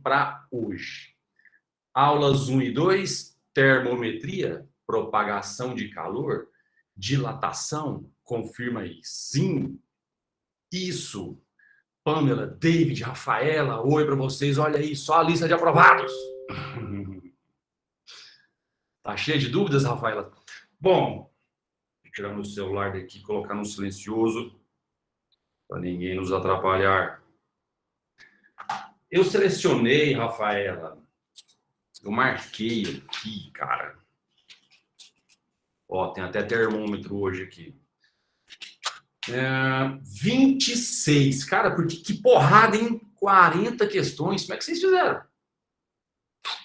para hoje. Aulas 1 e 2, termometria, propagação de calor, dilatação, confirma aí. Sim, isso. Pamela, David, Rafaela, oi para vocês. Olha aí, só a lista de aprovados. Tá cheio de dúvidas, Rafaela? Bom, vou tirar meu celular daqui e colocar no silencioso para ninguém nos atrapalhar. Eu selecionei, Rafaela, eu marquei aqui, cara. Ó, tem até termômetro hoje aqui. 26. Cara, porque que porrada, hein? 40 questões. Como é que vocês fizeram?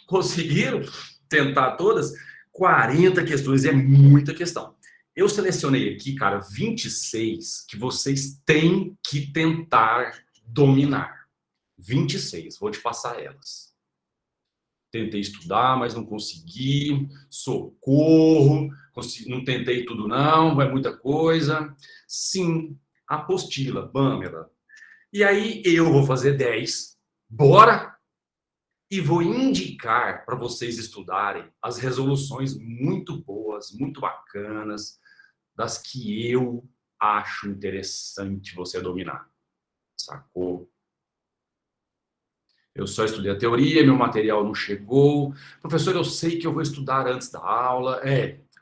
Conseguiram tentar todas? 40 questões, é muita questão. Eu selecionei aqui, cara, 26 que vocês têm que tentar dominar. 26, vou te passar elas. Tentei estudar, mas não consegui. Socorro, não tentei tudo não, é muita coisa. Sim, apostila, Pamela. E aí eu vou fazer 10. Bora? E vou indicar para vocês estudarem as resoluções muito boas, muito bacanas, das que eu acho interessante você dominar. Sacou? Eu só estudei a teoria, meu material não chegou. Professor, eu sei que eu vou estudar antes da aula.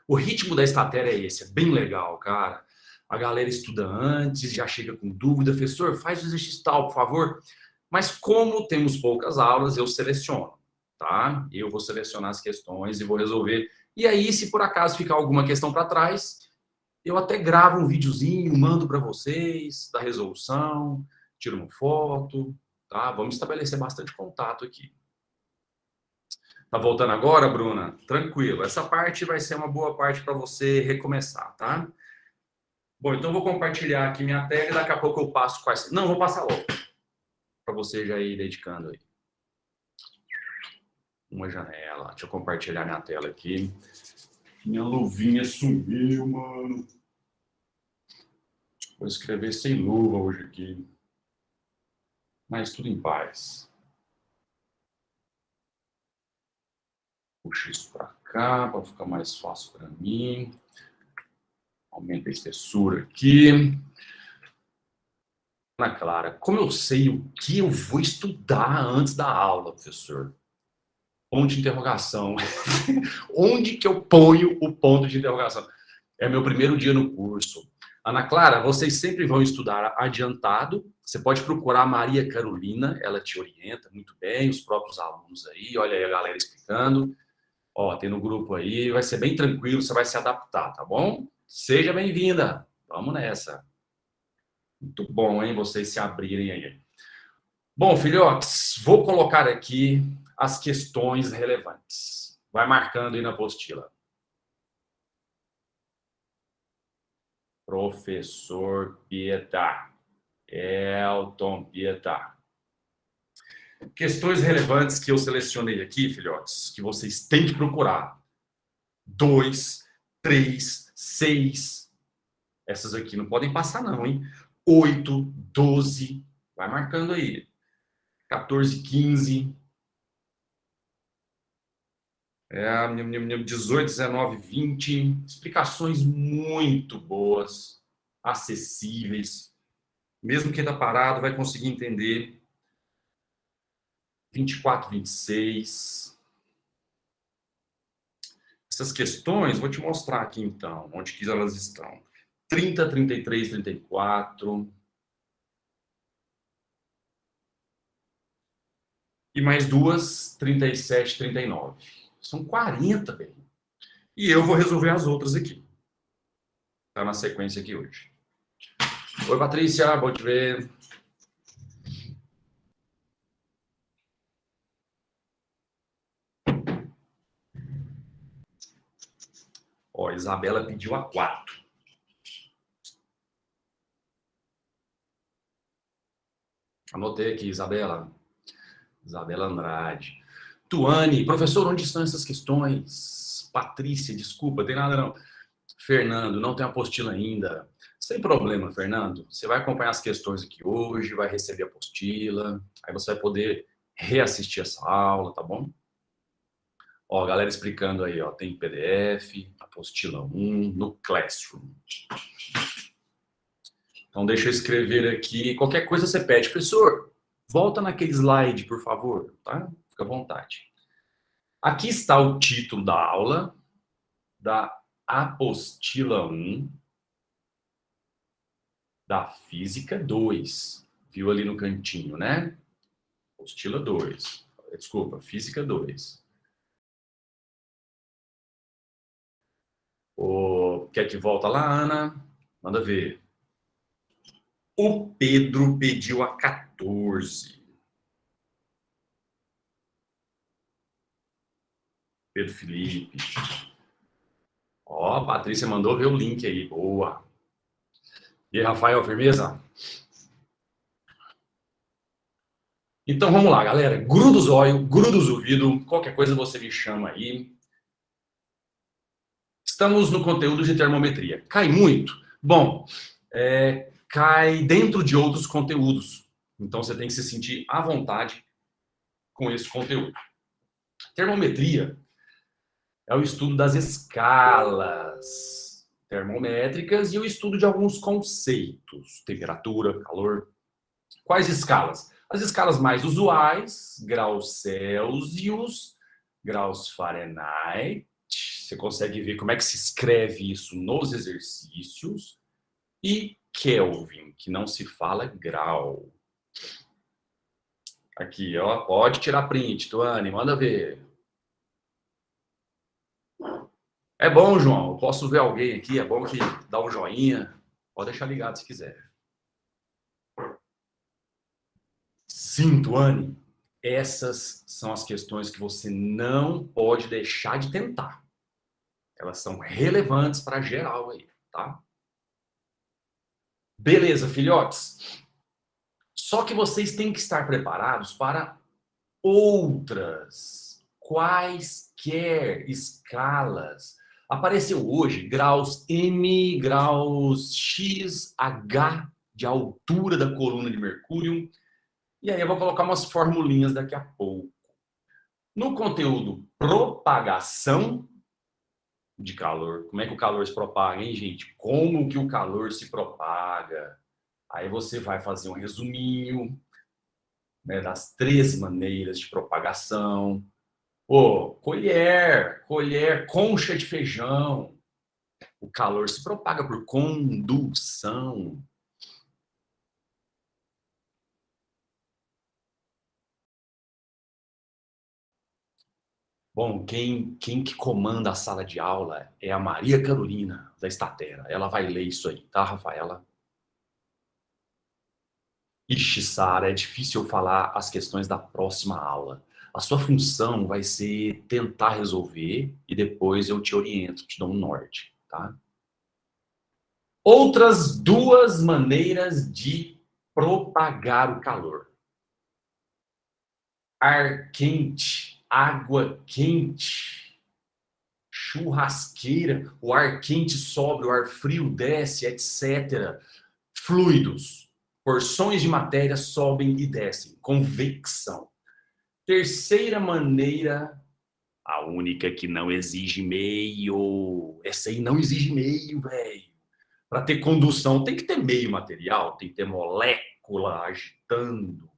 O ritmo da Estater é esse, é bem legal, cara. A galera estuda antes, já chega com dúvida. Professor, faz o exercício tal, por favor. Mas como temos poucas aulas, eu seleciono, tá? Eu vou selecionar as questões e vou resolver. E aí, se por acaso ficar alguma questão para trás, eu até gravo um videozinho, mando para vocês da resolução, tiro uma foto, tá? Vamos estabelecer bastante contato aqui. Tá voltando agora, Bruna? Tranquilo. Essa parte vai ser uma boa parte para você recomeçar, tá? Bom, então eu vou compartilhar aqui minha tela e daqui a pouco eu passo quais... Não, vou passar logo, para você já ir dedicando aí. Uma janela. Deixa eu compartilhar minha tela aqui. Minha luvinha sumiu, mano. Vou escrever sem luva hoje aqui. Mas tudo em paz. Puxa isso para cá, para ficar mais fácil para mim. Aumenta a espessura aqui. Ana Clara, como eu sei o que eu vou estudar antes da aula, professor? Ponto de interrogação. Onde que eu ponho o ponto de interrogação? É meu primeiro dia no curso. Ana Clara, vocês sempre vão estudar adiantado. Você pode procurar a Maria Carolina, ela te orienta muito bem, os próprios alunos aí, olha aí a galera explicando. Ó, tem no grupo aí, vai ser bem tranquilo, você vai se adaptar, tá bom? Seja bem-vinda. Vamos nessa. Muito bom, hein, vocês se abrirem aí. Bom, filhotes, vou colocar aqui as questões relevantes. Vai marcando aí na apostila. Professor Pietà. Elton Pietà. Questões relevantes que eu selecionei aqui, filhotes, que vocês têm que procurar. 2, 3, 6. Essas aqui não podem passar não, hein? 8, 12. Vai marcando aí. 14, 15. 18, 19, 20. Explicações muito boas, acessíveis. Mesmo quem está parado vai conseguir entender. 24, 26. Essas questões, vou te mostrar aqui então, onde que elas estão. 30, 33, 34. E mais duas, 37, 39. São 40, velho. E eu vou resolver as outras aqui. Tá na sequência aqui hoje. Oi, Patrícia, bom te ver. Ó, Isabela pediu a 4. Anotei aqui, Isabela. Isabela Andrade. Tuane, professor, onde estão essas questões? Patrícia, desculpa, tem nada não. Fernando, não tem apostila ainda. Sem problema, Fernando. Você vai acompanhar as questões aqui hoje, vai receber a apostila, aí você vai poder reassistir essa aula, tá bom? Ó, a galera explicando aí, ó, tem PDF, apostila 1 no Classroom. Então deixa eu escrever aqui, qualquer coisa você pede, professor, volta naquele slide, por favor, tá? Fica à vontade. Aqui está o título da aula, da apostila 1, da Física 2. Viu ali no cantinho, né? Apostila 2. Desculpa, Física 2. Quer que volta lá, Ana? Manda ver. O Pedro pediu a 14. Pedro Felipe. Ó, a Patrícia mandou ver o link aí. Boa. E aí, Rafael, firmeza? Então vamos lá, galera. Gruda os olhos, gruda os ouvidos. Qualquer coisa você me chama aí. Estamos no conteúdo de termometria. Cai muito? Bom, cai dentro de outros conteúdos. Então você tem que se sentir à vontade com esse conteúdo. Termometria é o estudo das escalas termométricas e o estudo de alguns conceitos, temperatura, calor. Quais escalas? As escalas mais usuais, graus Celsius, graus Fahrenheit. Você consegue ver como é que se escreve isso nos exercícios. E Kelvin, que não se fala grau. Aqui, ó, pode tirar print, Tuane, manda ver. É bom, João, eu posso ver alguém aqui, é bom que dá um joinha. Pode deixar ligado se quiser. Sim, Tuane, essas são as questões que você não pode deixar de tentar. Elas são relevantes para geral aí, tá? Beleza, filhotes. Só que vocês têm que estar preparados para outras quaisquer escalas. Apareceu hoje graus M, graus X, H de altura da coluna de Mercúrio. E aí eu vou colocar umas formulinhas daqui a pouco. No conteúdo propagação de calor, como é que o calor se propaga, hein, gente? Como que o calor se propaga? Aí você vai fazer um resuminho, né, das 3 maneiras de propagação. Colher, concha de feijão. O calor se propaga por condução. Bom, quem que comanda a sala de aula é a Maria Carolina, da Estatera. Ela vai ler isso aí, tá, Rafaela? Ixi, Sara, é difícil eu falar as questões da próxima aula. A sua função vai ser tentar resolver e depois eu te oriento, te dou um norte, tá? Outras 2 maneiras de propagar o calor. Ar quente, água quente, churrasqueira, o ar quente sobe, o ar frio desce, etc. Fluidos, porções de matéria sobem e descem, convecção. Terceira maneira, a única que não exige meio. Essa aí não exige meio, velho. Para ter condução, tem que ter meio material, tem que ter molécula agitando,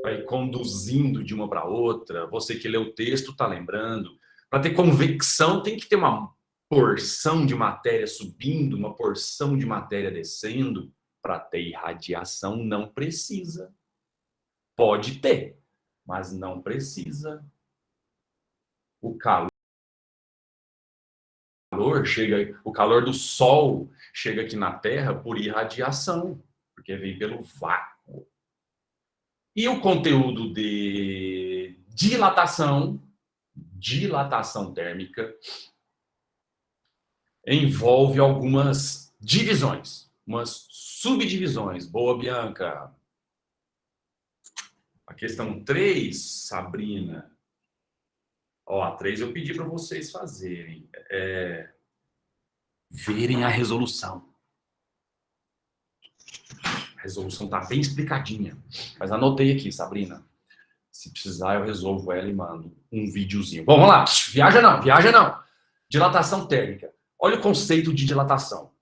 para ir conduzindo de uma para outra. Você que lê o texto está lembrando. Para ter convecção, tem que ter uma porção de matéria subindo, uma porção de matéria descendo. Para ter irradiação, não precisa. Pode ter, mas não precisa. O calor chega, o calor do Sol chega aqui na Terra por irradiação, porque vem pelo vácuo. E o conteúdo de dilatação térmica, envolve algumas divisões, umas subdivisões. Boa, Bianca. A questão 3, Sabrina. Ó, a 3 eu pedi para vocês fazerem. Verem a resolução. A resolução está bem explicadinha. Mas anotei aqui, Sabrina. Se precisar, eu resolvo ela e mando um videozinho. Bom, vamos lá. Viaja não, viaja não. Dilatação térmica. Olha o conceito de dilatação.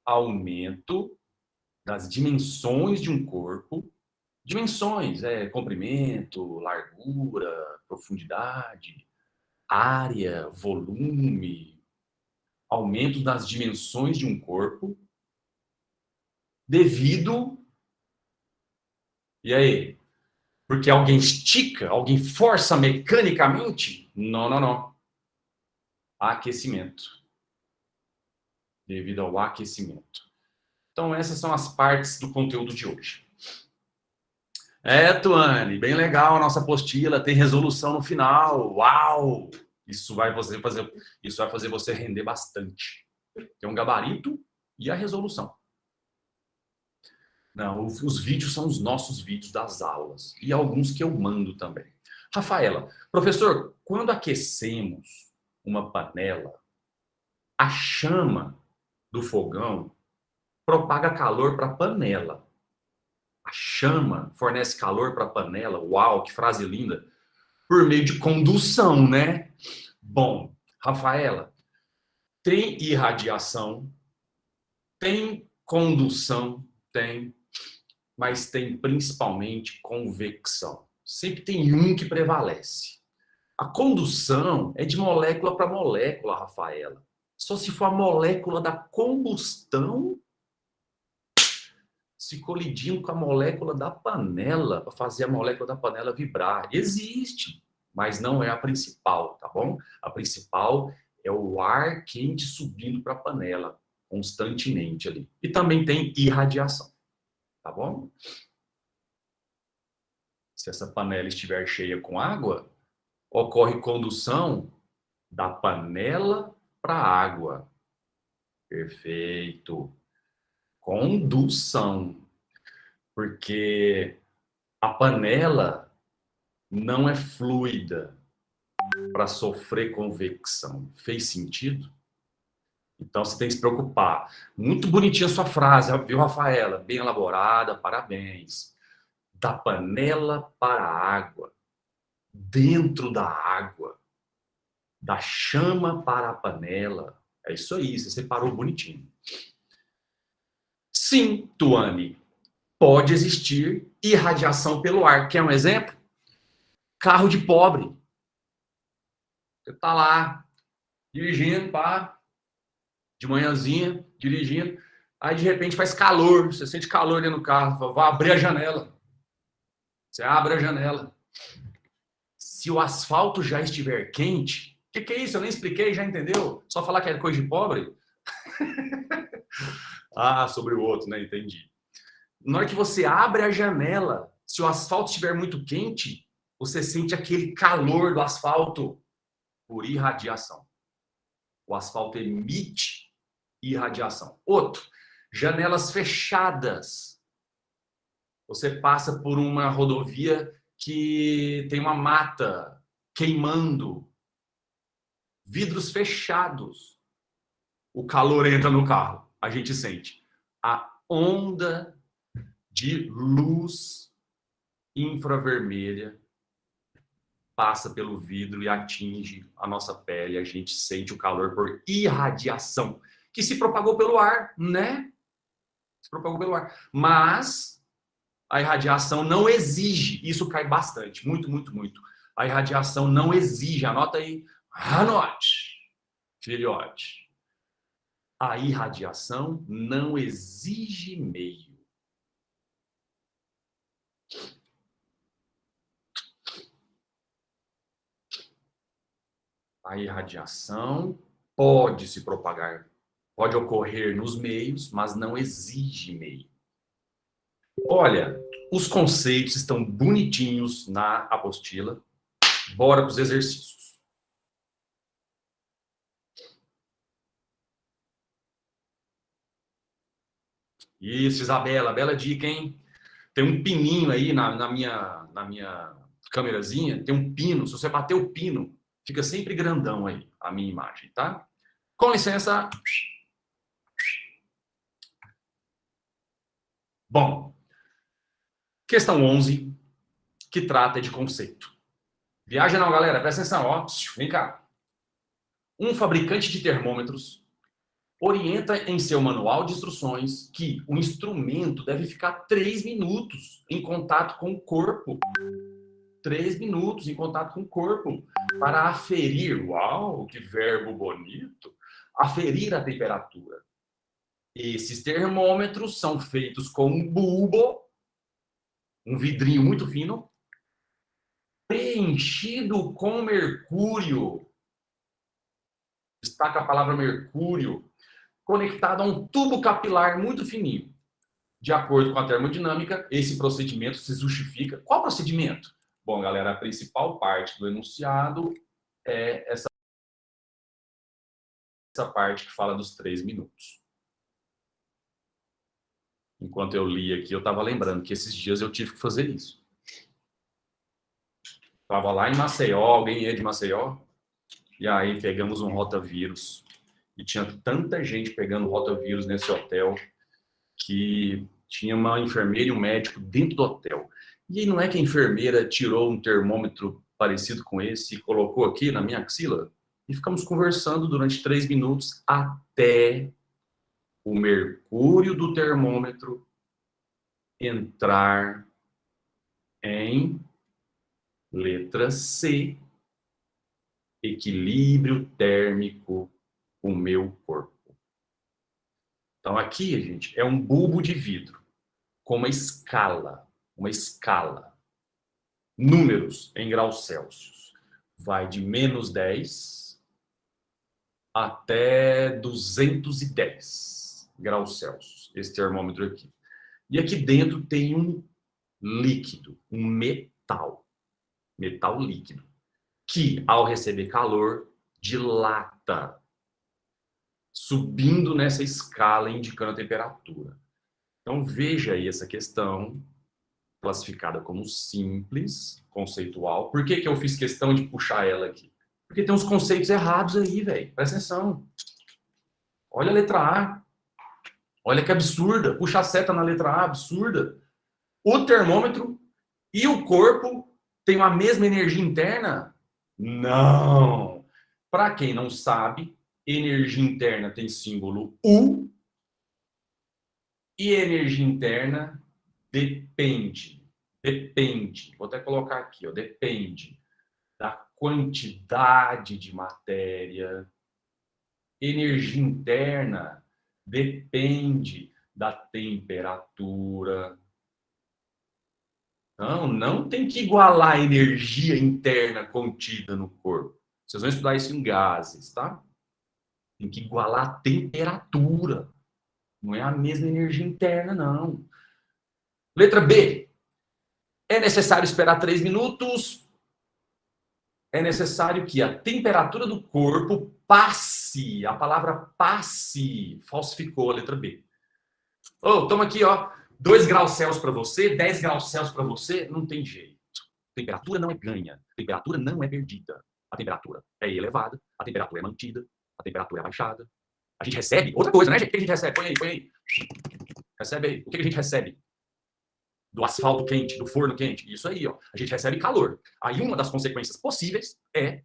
Aumento das dimensões de um corpo. Dimensões, comprimento, largura, profundidade, área, volume. Aumento das dimensões de um corpo devido... E aí? Porque alguém estica, alguém força mecanicamente? Não, não, não. Aquecimento. Devido ao aquecimento. Então, essas são as partes do conteúdo de hoje. Tuane, bem legal a nossa apostila, tem resolução no final. Uau! Isso vai fazer você render bastante. Tem um gabarito e a resolução. Não, os vídeos são os nossos vídeos das aulas e alguns que eu mando também. Rafaela, professor, quando aquecemos uma panela, a chama do fogão propaga calor para a panela. A chama fornece calor para a panela. Uau, que frase linda! Por meio de condução, né? Bom, Rafaela, tem irradiação, tem condução, tem, mas tem principalmente convecção. Sempre tem um que prevalece. A condução é de molécula para molécula, Rafaela. Só se for a molécula da combustão se colidindo com a molécula da panela, para fazer a molécula da panela vibrar. Existe, mas não é a principal, tá bom? A principal é o ar quente subindo para a panela, constantemente ali. E também tem irradiação, tá bom? Se essa panela estiver cheia com água, ocorre condução da panela para a água. Perfeito. Condução. Porque a panela não é fluida para sofrer convecção. Fez sentido? Então você tem que se preocupar. Muito bonitinha a sua frase, viu, Rafaela? Bem elaborada, parabéns. Da panela para a água, dentro da água, da chama para a panela. É isso aí, você separou bonitinho. Sim, Tuane, pode existir irradiação pelo ar. Quer um exemplo? Carro de pobre. Você tá lá, dirigindo, pá, de manhãzinha, dirigindo, aí de repente faz calor, você sente calor dentro do carro, vai abrir a janela. Você abre a janela. Se o asfalto já estiver quente, o que é isso? Eu nem expliquei, já entendeu? Só falar que é coisa de pobre? Sobre o outro, né? Entendi. Na hora que você abre a janela, se o asfalto estiver muito quente, você sente aquele calor do asfalto por irradiação. O asfalto emite irradiação. Outro, janelas fechadas. Você passa por uma rodovia que tem uma mata queimando, vidros fechados. O calor entra no carro, a gente sente. A onda de luz infravermelha passa pelo vidro e atinge a nossa pele, a gente sente o calor por irradiação, que se propagou pelo ar, né? Se propagou pelo ar. Mas a irradiação não exige, isso cai bastante, muito, muito, muito. A irradiação não exige, anota aí, anote, filhote. A irradiação não exige meio. A irradiação pode se propagar, pode ocorrer nos meios, mas não exige meio. Olha, os conceitos estão bonitinhos na apostila. Bora para os exercícios. Isso, Isabela, bela dica, hein? Tem um pininho aí na minha câmerazinha, tem um pino. Se você bater o pino, fica sempre grandão aí a minha imagem, tá? Com licença. Bom, questão 11. que trata de conceito. Viaja não, galera. Presta atenção, ó. Vem cá. Um fabricante de termômetros orienta em seu manual de instruções que o instrumento deve ficar 3 minutos em contato com o corpo. 3 minutos em contato com o corpo para aferir, uau, que verbo bonito, aferir a temperatura. Esses termômetros são feitos com um bulbo, um vidrinho muito fino, preenchido com mercúrio. Destaca a palavra mercúrio, conectado a um tubo capilar muito fininho. De acordo com a termodinâmica, esse procedimento se justifica. Qual procedimento? Bom, galera, a principal parte do enunciado é essa parte que fala dos 3 minutos. Enquanto eu li aqui, eu estava lembrando que esses dias eu tive que fazer isso. Estava lá em Maceió, alguém é de Maceió, e aí pegamos um rotavírus. E tinha tanta gente pegando rotavírus nesse hotel que tinha uma enfermeira e um médico dentro do hotel. E aí não é que a enfermeira tirou um termômetro parecido com esse e colocou aqui na minha axila? E ficamos conversando durante 3 minutos até o mercúrio do termômetro entrar em letra C, equilíbrio térmico com o meu corpo. Então aqui, gente, é um bulbo de vidro com uma escala, números em graus Celsius. Vai de -10 até 210 graus Celsius, esse termômetro aqui. E aqui dentro tem um líquido, um metal líquido, que ao receber calor dilata, subindo nessa escala, indicando a temperatura. Então veja aí essa questão, classificada como simples, conceitual. Por que eu fiz questão de puxar ela aqui? Porque tem uns conceitos errados aí, velho. Presta atenção. Olha a letra A. Olha que absurda. Puxa a seta na letra A, absurda. O termômetro e o corpo têm a mesma energia interna? Não. Para quem não sabe, energia interna tem símbolo U e energia interna depende. Vou até colocar aqui, ó, depende da quantidade de matéria. Energia interna depende da temperatura. Não tem que igualar a energia interna contida no corpo. Vocês vão estudar isso em gases, tá? Tem que igualar a temperatura. Não é a mesma energia interna, não. Letra B. É necessário esperar 3 minutos. É necessário que a temperatura do corpo passe. A palavra passe falsificou a letra B. Toma aqui, ó. 2 graus Celsius para você, 10 graus Celsius para você. Não tem jeito. Temperatura não é ganha. Temperatura não é perdida. A temperatura é elevada. A temperatura é mantida. A temperatura é baixada. A gente recebe outra coisa, né, gente? O que a gente recebe? Põe aí. Recebe aí. O que a gente recebe? Do asfalto quente, do forno quente. Isso aí, ó. A gente recebe calor. Aí uma das consequências possíveis é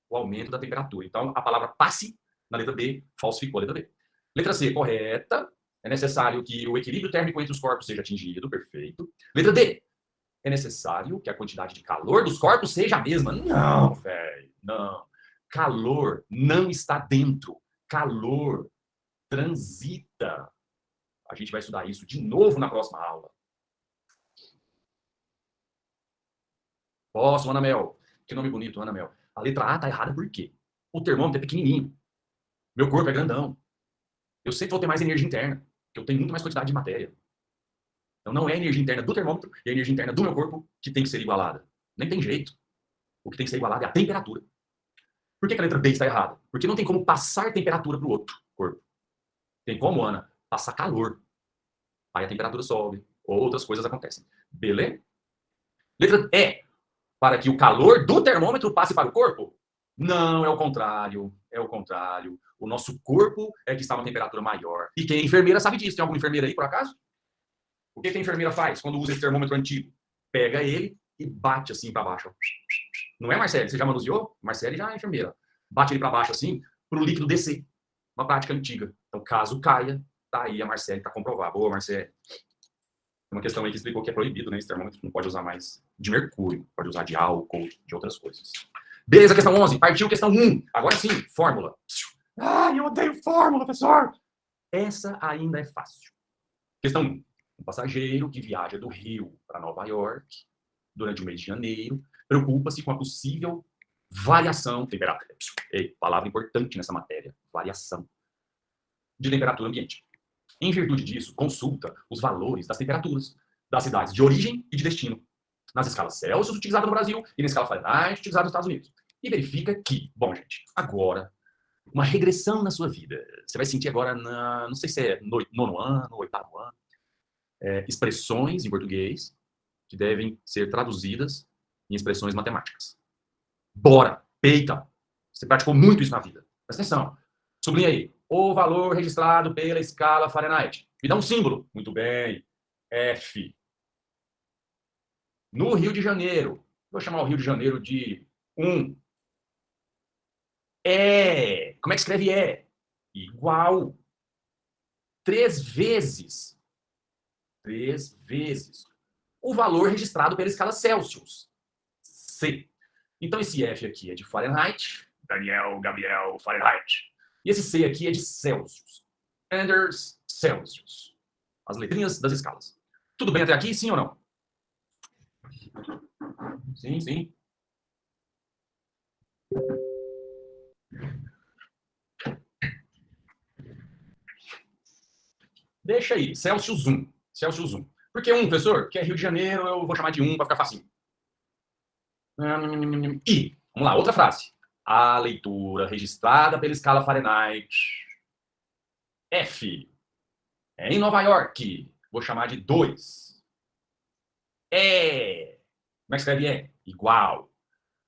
o aumento da temperatura. Então, a palavra passe, na letra B, falsificou a letra B. Letra C, correta. É necessário que o equilíbrio térmico entre os corpos seja atingido. Perfeito. Letra D. É necessário que a quantidade de calor dos corpos seja a mesma. Não, velho. Não. Calor não está dentro. Calor transita. A gente vai estudar isso de novo na próxima aula. Posso, Ana Mel? Que nome bonito, Ana Mel. A letra A tá errada por quê? O termômetro é pequenininho. Meu corpo é grandão. Eu sempre vou ter mais energia interna, porque eu tenho muito mais quantidade de matéria. Então não é a energia interna do termômetro e a energia interna do meu corpo que tem que ser igualada. Nem tem jeito. O que tem que ser igualado é a temperatura. Por que a letra B está errada? Porque não tem como passar temperatura para o outro corpo. Tem como, Ana? Passar calor. Aí a temperatura sobe. Outras coisas acontecem. Beleza? Letra E. Para que o calor do termômetro passe para o corpo? Não, é o contrário. É o contrário. O nosso corpo é que está uma temperatura maior. E quem é enfermeira sabe disso. Tem alguma enfermeira aí, por acaso? O que a enfermeira faz quando usa esse termômetro antigo? Pega ele e bate assim para baixo. Não é, Marcele? Você já manuseou? Marcele já é enfermeira. Bate ele para baixo assim, para o líquido descer. Uma prática antiga. Então, caso caia, tá aí a Marcele para comprovar. Boa, Marcele. Uma questão aí que explicou que é proibido, né? Esse termômetro não pode usar mais de mercúrio, pode usar de álcool, de outras coisas. Beleza, questão 11. Partiu questão 1. Agora sim, fórmula. Eu odeio fórmula, professor. Essa ainda é fácil. Questão 1. Um passageiro que viaja do Rio para Nova York durante o mês de janeiro preocupa-se com a possível variação, temperatura, palavra importante nessa matéria, variação de temperatura ambiente. Em virtude disso, consulta os valores das temperaturas das cidades de origem e de destino, nas escalas Celsius utilizada no Brasil e na escala Fahrenheit utilizada nos Estados Unidos. E verifica que, bom, gente, agora, uma regressão na sua vida. Você vai sentir agora, não sei se é no 9º ano, 8º ano, expressões em português que devem ser traduzidas em expressões matemáticas. Bora, peita. Você praticou muito isso na vida. Presta atenção. Sublinha aí. O valor registrado pela escala Fahrenheit. Me dá um símbolo. Muito bem. F. No Rio de Janeiro. Vou chamar o Rio de Janeiro de 1. Como é que escreve igual 3 vezes o valor registrado pela escala Celsius. C. Então, esse F aqui é de Fahrenheit. Daniel, Gabriel, Fahrenheit. E esse C aqui é de Celsius. Anders Celsius. As letrinhas das escalas. Tudo bem até aqui, sim ou não? Sim, sim. Deixa aí, Celsius 1. Celsius 1. Por que 1, professor? Porque é Rio de Janeiro, eu vou chamar de 1 para ficar facinho. I. Vamos lá, outra frase. A leitura registrada pela escala Fahrenheit. F. É em Nova York. Vou chamar de 2. Como é que escreve igual.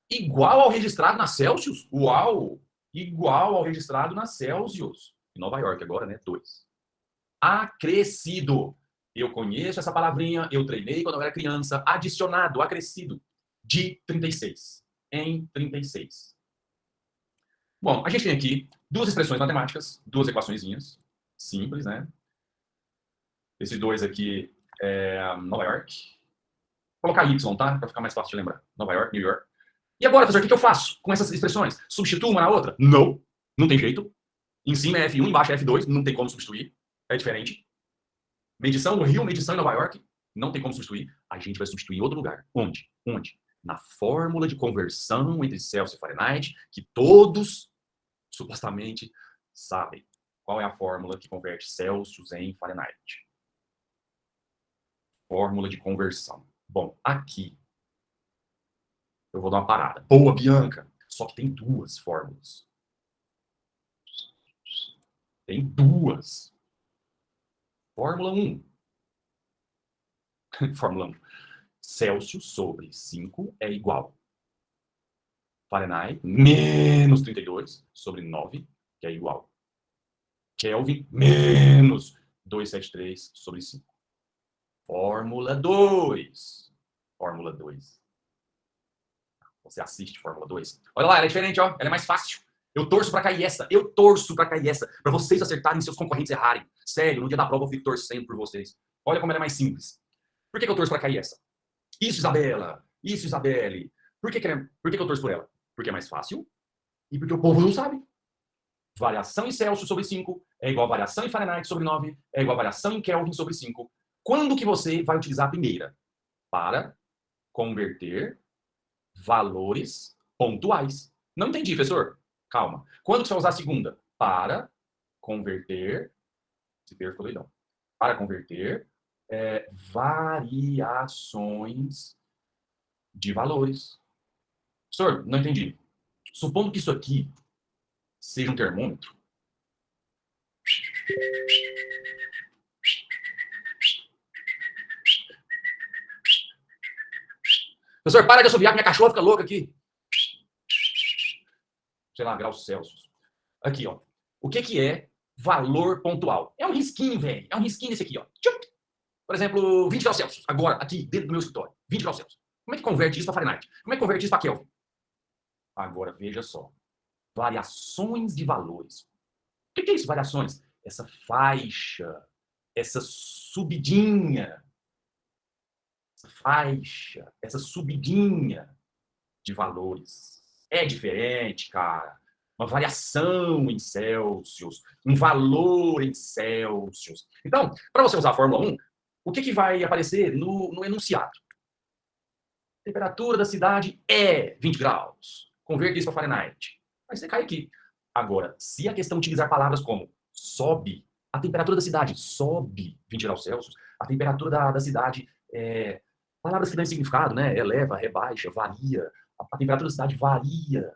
Igual ao registrado na Celsius? Uau! Igual ao registrado na Celsius. Em Nova York agora, né? 2. Acrescido. Eu conheço essa palavrinha, eu treinei quando eu era criança. Adicionado, acrescido. De 36. Em 36. Bom, a gente tem aqui 2 expressões matemáticas, 2 equaçõezinhas. Simples, né? Esses 2 aqui é Nova York. Vou colocar Y, tá? Para ficar mais fácil de lembrar. Nova York, New York. E agora, professor, o que eu faço com essas expressões? Substituo uma na outra? Não. Não tem jeito. Em cima é F1, embaixo é F2. Não tem como substituir. É diferente. Medição no Rio, medição em Nova York. Não tem como substituir. A gente vai substituir em outro lugar. Onde? Na fórmula de conversão entre Celsius e Fahrenheit, que todos, supostamente, sabem. Qual é a fórmula que converte Celsius em Fahrenheit? Fórmula de conversão. Bom, aqui eu vou dar uma parada. Boa, Bianca! Só que tem 2 fórmulas. Tem 2. Fórmula 1. Fórmula 1. Celsius sobre 5 é igual. Fahrenheit menos 32 sobre 9, que é igual. Kelvin menos 273 sobre 5. Fórmula 2. Fórmula 2. Você assiste Fórmula 2. Olha lá, ela é diferente, ó. Ela é mais fácil. Eu torço para cair essa. Para vocês acertarem e seus concorrentes errarem. Sério, no dia da prova eu fico torcendo por vocês. Olha como ela é mais simples. Por que eu torço para cair essa? Isso, Isabela. Isso, Isabelle. Por que eu torço por ela? Porque é mais fácil e porque o povo não sabe. Variação em Celsius sobre 5 é igual a variação em Fahrenheit sobre 9 é igual a variação em Kelvin sobre 5. Quando que você vai utilizar a primeira? Para converter valores pontuais. Não entendi, professor. Calma. Quando que você vai usar a segunda? Para converter... Esse termo ficou doidão. Para converter variações de valores. Professor, não entendi. Supondo que isso aqui seja um termômetro. Professor, para de assoviar que minha cachorra fica louca aqui. Sei lá, graus Celsius. Aqui, ó. O que é valor pontual? É um risquinho, velho. É um risquinho desse aqui, ó. Por exemplo, 20 graus Celsius. Agora, aqui, dentro do meu escritório. 20 graus Celsius. Como é que converte isso para Fahrenheit? Como é que converte isso para Kelvin? Agora, veja só. Variações de valores. O que é isso, variações? Essa faixa, essa subidinha, essa subidinha de valores. É diferente, cara. Uma variação em Celsius, um valor em Celsius. Então, para você usar a Fórmula 1, o que vai aparecer no enunciado? A temperatura da cidade é 20 graus. Converta isso para Fahrenheit. Aí você cai aqui. Agora, se a questão utilizar palavras como sobe, a temperatura da cidade sobe 20 graus Celsius, a temperatura da cidade palavras que dão significado, né? Eleva, rebaixa, varia. A temperatura da cidade varia.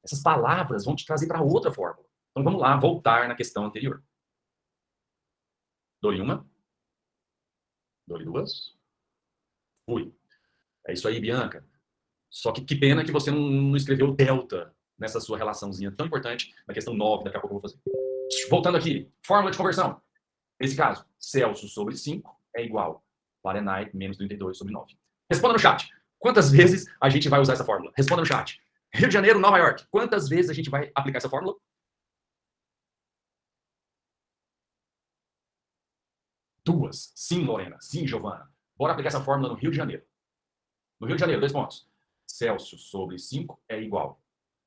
Essas palavras vão te trazer para outra fórmula. Então vamos lá, voltar na questão anterior. Dou-lhe uma. Dou-lhe duas. Fui. É isso aí, Bianca. Só que pena que você não escreveu delta nessa sua relaçãozinha tão importante na questão 9, daqui a pouco eu vou fazer. Voltando aqui, fórmula de conversão. Nesse caso, Celsius sobre 5 é igual Fahrenheit menos 32 sobre 9. Responda no chat. Quantas vezes a gente vai usar essa fórmula? Responda no chat. Rio de Janeiro, Nova York. Quantas vezes a gente vai aplicar essa fórmula? Duas. Sim, Lorena. Sim, Giovana. Bora aplicar essa fórmula no Rio de Janeiro. No Rio de Janeiro, 2 pontos. Celsius sobre 5 é igual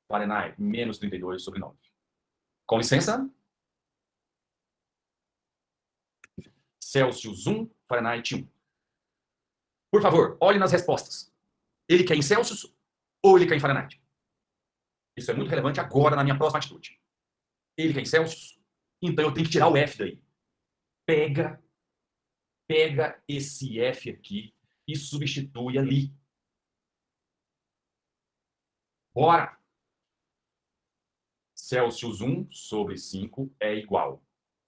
Fahrenheit menos 32 sobre 9. Com licença. Celsius 1, Fahrenheit 1. Por favor, olhe nas respostas. Ele quer em Celsius ou ele quer em Fahrenheit? Isso é muito relevante agora na minha próxima atitude. Ele quer em Celsius? Então eu tenho que tirar o F daí. Pega esse F aqui e substitui ali. Bora! Celsius 1 sobre 5 é igual.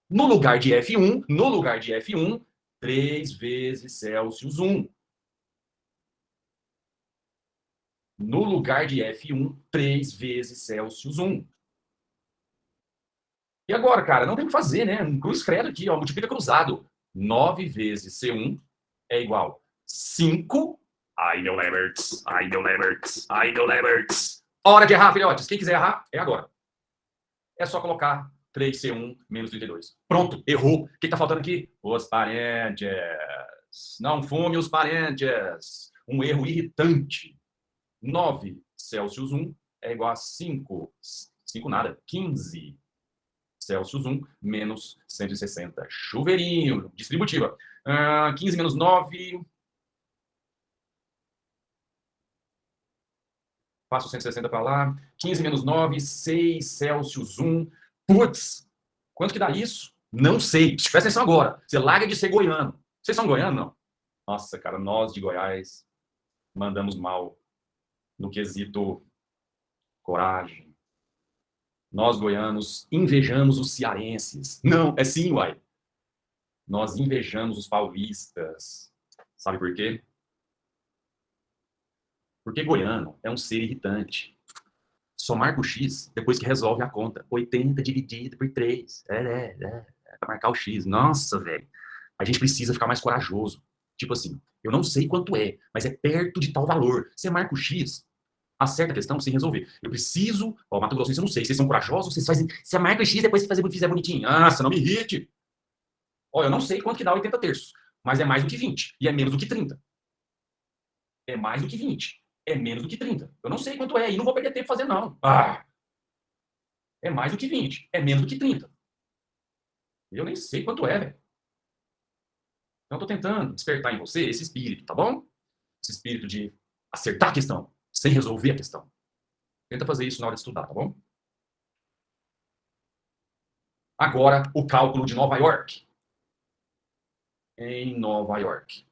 No lugar de F1, 3 vezes Celsius 1. No lugar de F1, 3 vezes Celsius 1. E agora, cara, não tem o que fazer, né? Um cruz credo aqui, ó, multiplica cruzado. 9 vezes C1 é igual 5. Ai, meu Leberts. Hora de errar, filhotes. Quem quiser errar, é agora. É só colocar 3C1 menos 32. Pronto, errou. O que está faltando aqui? Os parentes. Não fume os parentes. Um erro irritante. 9 Celsius 1 é igual a 5. 5 nada. 15 Celsius 1 menos 160. Chuveirinho. Distributiva. 15 menos 9. Passo 160 para lá. 15 menos 9, 6 Celsius 1. Putz, quanto que dá isso? Não sei. Presta atenção agora. Você larga de ser goiano. Vocês são goianos, não? Nossa, cara, nós de Goiás mandamos mal no quesito coragem. Nós, goianos, invejamos os cearenses. Não, é sim, uai. Nós invejamos os paulistas. Sabe por quê? Porque goiano é um ser irritante. Só marca o X depois que resolve a conta. 80 dividido por 3. Para marcar o X. Nossa, velho. A gente precisa ficar mais corajoso. Tipo assim, eu não sei quanto é, mas é perto de tal valor. Você marca o X, acerta a questão sem resolver. Eu preciso... Ó, Mato Grossense, eu não sei. Vocês são corajosos? Vocês fazem... Você marca o X depois que fizer bonitinho. Nossa, não me irrite. Ó, eu não sei quanto que dá 80 terços, mas é mais do que 20. E é menos do que 30. É mais do que 20. É menos do que 30. Eu não sei quanto é e não vou perder tempo fazendo, não. É mais do que 20. É menos do que 30. Eu nem sei quanto é, velho. Então, eu tô tentando despertar em você esse espírito, tá bom? Esse espírito de acertar a questão, sem resolver a questão. Tenta fazer isso na hora de estudar, tá bom? Agora, o cálculo de Nova York. Em Nova York.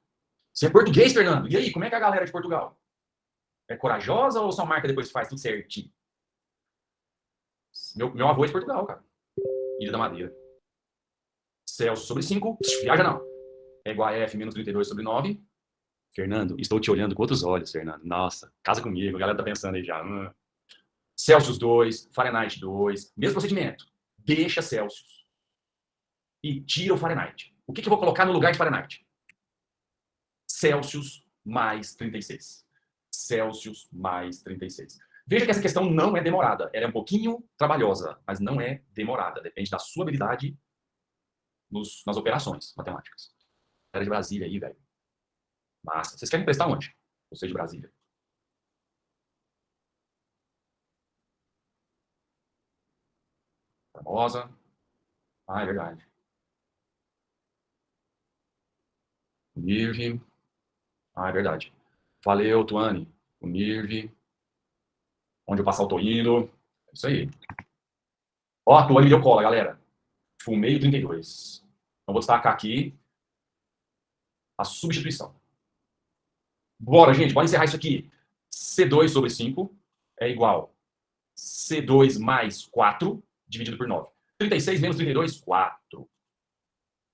Você é português, Fernando? E aí, como é que é a galera de Portugal? É corajosa ou só marca depois que faz tudo certinho? Meu avô é de Portugal, cara. Ilha da Madeira. Celsius sobre 5. Viaja não. É igual a F menos 32 sobre 9. Fernando, estou te olhando com outros olhos, Fernando. Nossa, casa comigo. A galera tá pensando aí já. Celsius 2, Fahrenheit 2. Mesmo procedimento. Deixa Celsius. E tira o Fahrenheit. O que eu vou colocar no lugar de Fahrenheit? Celsius mais 36. Celsius mais 36. Veja que essa questão não é demorada. Ela é um pouquinho trabalhosa, mas não é demorada. Depende da sua habilidade nas operações matemáticas. Era de Brasília aí, velho. Massa. Vocês querem prestar onde? Você de Brasília. Famosa. Ah, é verdade. Nirve. Ah, é verdade. Valeu, Tuane. O Nirve. Onde eu passar, eu tô indo. É isso aí. Ó, a Tuane me deu cola, galera. Fumei o 32. Então, vou destacar aqui a substituição. Bora, gente. Bora encerrar isso aqui. C2 sobre 5 é igual C2 mais 4 dividido por 9. 36 menos 32, 4.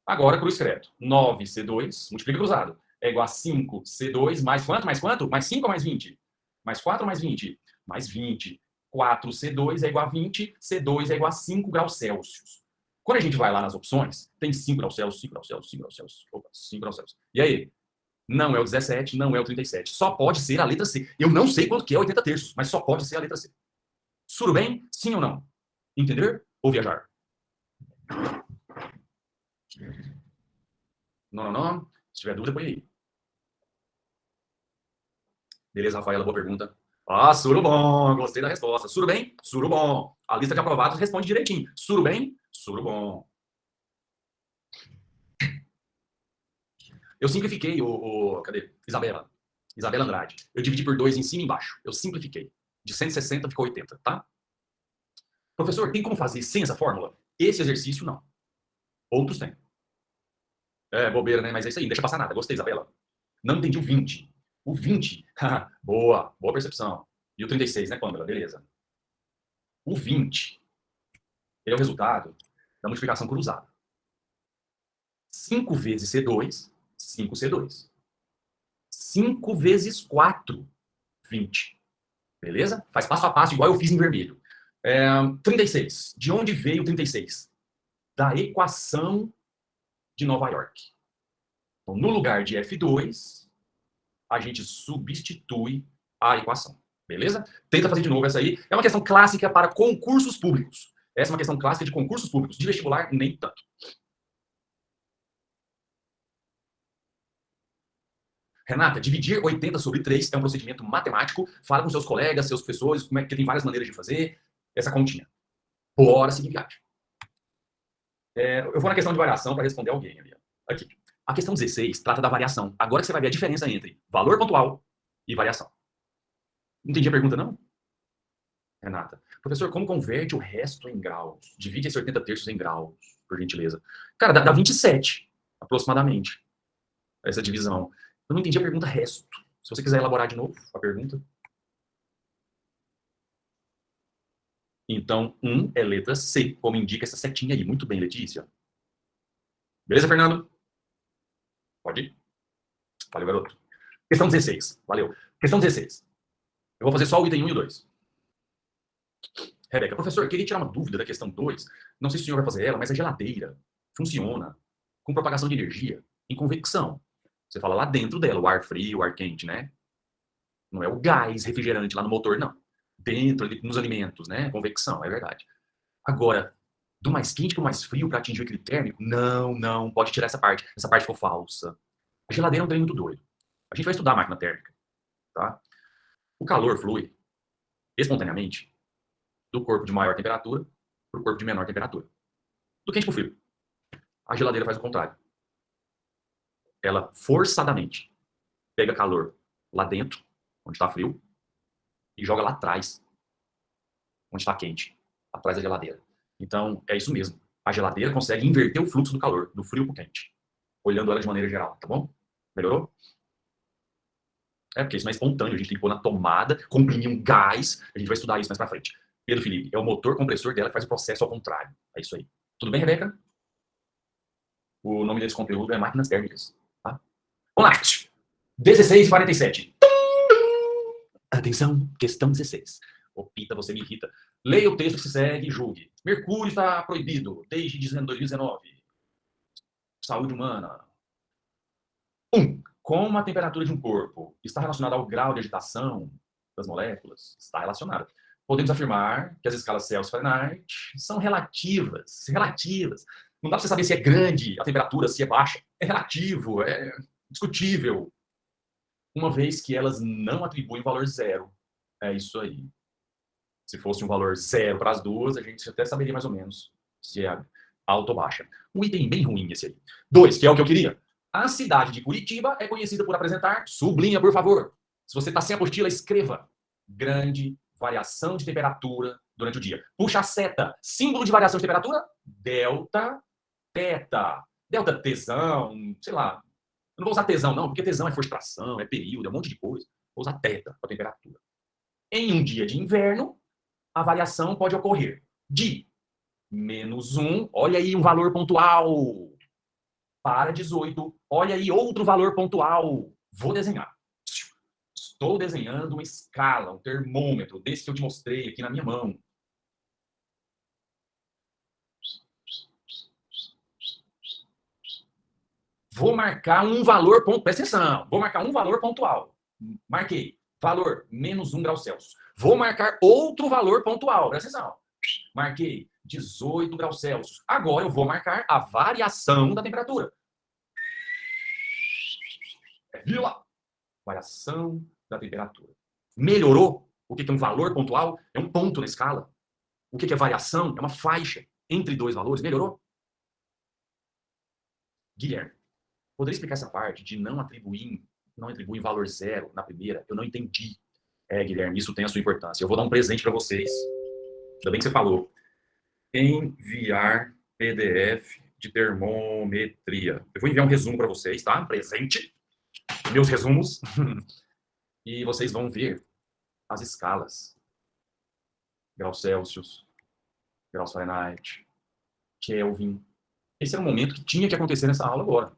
Agora, cruz credo. 9C2, multiplica cruzado. É igual a 5C2 mais quanto? Mais quanto? Mais 5 ou mais 20? Mais 4 ou mais 20? Mais 20. 4C2 é igual a 20, C2 é igual a 5 graus Celsius. Quando a gente vai lá nas opções, tem 5 graus Celsius, 5 graus Celsius, 5 graus Celsius. Opa, 5 graus Celsius. E aí? Não é o 17, não é o 37. Só pode ser a letra C. Eu não sei quanto que é 80 terços, mas só pode ser a letra C. Tudo bem? Sim ou não? Entender ou viajar? Não, não, não. Se tiver dúvida, põe aí. Beleza, Rafaela, boa pergunta. Ah, suro bom, gostei da resposta. Suro bem? Suro bom. A lista de aprovados responde direitinho. Suro bem? Suro bom. Eu simplifiquei cadê? Isabela. Isabela Andrade. Eu dividi por 2 em cima e embaixo. Eu simplifiquei. De 160 ficou 80, tá? Professor, tem como fazer sem essa fórmula? Esse exercício, não. Outros têm. É, bobeira, né? Mas é isso aí, não deixa passar nada. Gostei, Isabela. Não entendi o 20. O 20, boa percepção. E o 36, né, Pâmela? Beleza. O 20, ele é o resultado da multiplicação cruzada. 5 vezes C2, 5C2. 5 vezes 4, 20. Beleza? Faz passo a passo, igual eu fiz em vermelho. 36. De onde veio o 36? Da equação de Nova York. Então, no lugar de F2, a gente substitui a equação. Beleza? Tenta fazer de novo essa aí. É uma questão clássica para concursos públicos. Essa é uma questão clássica de concursos públicos. De vestibular, nem tanto. Renata, dividir 80 sobre 3 é um procedimento matemático. Fala com seus colegas, seus professores, como é que tem várias maneiras de fazer essa continha. Bora seguir viagem. Eu vou na questão de variação para responder alguém ali. Aqui. A questão 16 trata da variação. Agora que você vai ver a diferença entre valor pontual e variação. Não entendi a pergunta, não? Renata. Professor, como converte o resto em graus? Divide esse 80 terços em graus, por gentileza. Cara, dá 27, aproximadamente, essa divisão. Eu não entendi a pergunta resto. Se você quiser elaborar de novo a pergunta. Então, 1 é letra C, como indica essa setinha aí. Muito bem, Letícia. Beleza, Fernando? Pode ir. Valeu, garoto. Questão 16. Valeu. Questão 16. Eu vou fazer só o item 1 e o 2. Rebeca, professor, eu queria tirar uma dúvida da questão 2. Não sei se o senhor vai fazer ela, mas a geladeira funciona com propagação de energia em convecção. Você fala lá dentro dela, o ar frio, o ar quente, né? Não é o gás refrigerante lá no motor, não. Dentro, nos alimentos, né? Convecção, é verdade. Agora, do mais quente para o mais frio para atingir o equilíbrio térmico? Não, pode tirar essa parte. Essa parte ficou falsa. A geladeira é um trem muito doido. A gente vai estudar a máquina térmica, tá? O calor flui espontaneamente do corpo de maior temperatura para o corpo de menor temperatura. Do quente para o frio. A geladeira faz o contrário. Ela forçadamente pega calor lá dentro, onde está frio, e joga lá atrás, onde está quente, atrás da geladeira. Então, é isso mesmo. A geladeira consegue inverter o fluxo do calor, do frio para o quente, olhando ela de maneira geral, tá bom? Melhorou? É, porque isso não é espontâneo, a gente tem que pôr na tomada, comprimir um gás, a gente vai estudar isso mais pra frente. Pedro Felipe, é o motor compressor dela que faz o processo ao contrário. É isso aí. Tudo bem, Rebeca? O nome desse conteúdo é máquinas térmicas. Tá? Vamos lá. 16h47. Atenção, questão 16. Ô, Pita, você me irrita. Leia o texto que se segue e julgue. Mercúrio está proibido desde 2019. Saúde humana. 1. Como a temperatura de um corpo está relacionada ao grau de agitação das moléculas, está relacionada. Podemos afirmar que as escalas Celsius-Fahrenheit são relativas. Relativas. Não dá para você saber se é grande a temperatura, se é baixa. É relativo, é discutível. Uma vez que elas não atribuem valor zero. É isso aí. Se fosse um valor zero para as duas, a gente até saberia mais ou menos se é alta ou baixa. Um item bem ruim esse aí. 2, que é o que eu queria. A cidade de Curitiba é conhecida por apresentar, sublinha, por favor. Se você está sem apostila, escreva. Grande variação de temperatura durante o dia. Puxa a seta. Símbolo de variação de temperatura? Delta, teta. Delta tesão, sei lá. Eu não vou usar tesão, não, porque tesão é frustração, é período, é um monte de coisa. Vou usar teta para temperatura. Em um dia de inverno, a variação pode ocorrer de -1, olha aí um valor pontual, para 18, olha aí outro valor pontual. Vou desenhar. Estou desenhando uma escala, um termômetro, desse que eu te mostrei aqui na minha mão. Vou marcar um valor pontual. Presta atenção. Vou marcar um valor pontual. Marquei. Valor, -1 grau Celsius. Vou marcar outro valor pontual. Presta atenção. Marquei 18 graus Celsius. Agora eu vou marcar a variação da temperatura. Viu lá? Variação da temperatura. Melhorou? O que é um valor pontual? É um ponto na escala. O que é variação? É uma faixa entre dois valores. Melhorou? Guilherme, poderia explicar essa parte de não atribuir valor zero na primeira? Eu não entendi. Guilherme, isso tem a sua importância. Eu vou dar um presente para vocês. Ainda bem que você falou. Enviar PDF de termometria. Eu vou enviar um resumo para vocês, tá? Um presente. Meus resumos. E vocês vão ver as escalas. Graus Celsius, graus Fahrenheit, Kelvin. Esse era o momento que tinha que acontecer nessa aula agora.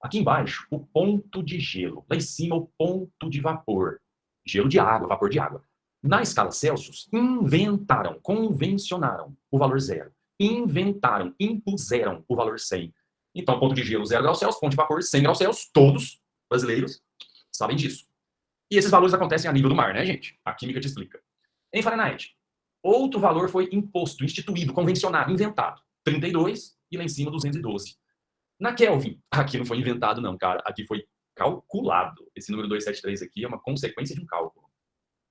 Aqui embaixo, o ponto de gelo. Lá em cima, o ponto de vapor. Gelo de água, vapor de água. Na escala Celsius, convencionaram o valor zero. Impuseram o valor 100. Então, ponto de gelo 0 graus Celsius, ponto de vapor 100 graus Celsius. Todos brasileiros sabem disso. E esses valores acontecem a nível do mar, né, gente? A química te explica. Em Fahrenheit, outro valor foi imposto, instituído, convencionado, inventado. 32 e lá em cima 212. Na Kelvin, aqui não foi inventado não, cara. Aqui foi calculado. Esse número 273 aqui é uma consequência de um cálculo.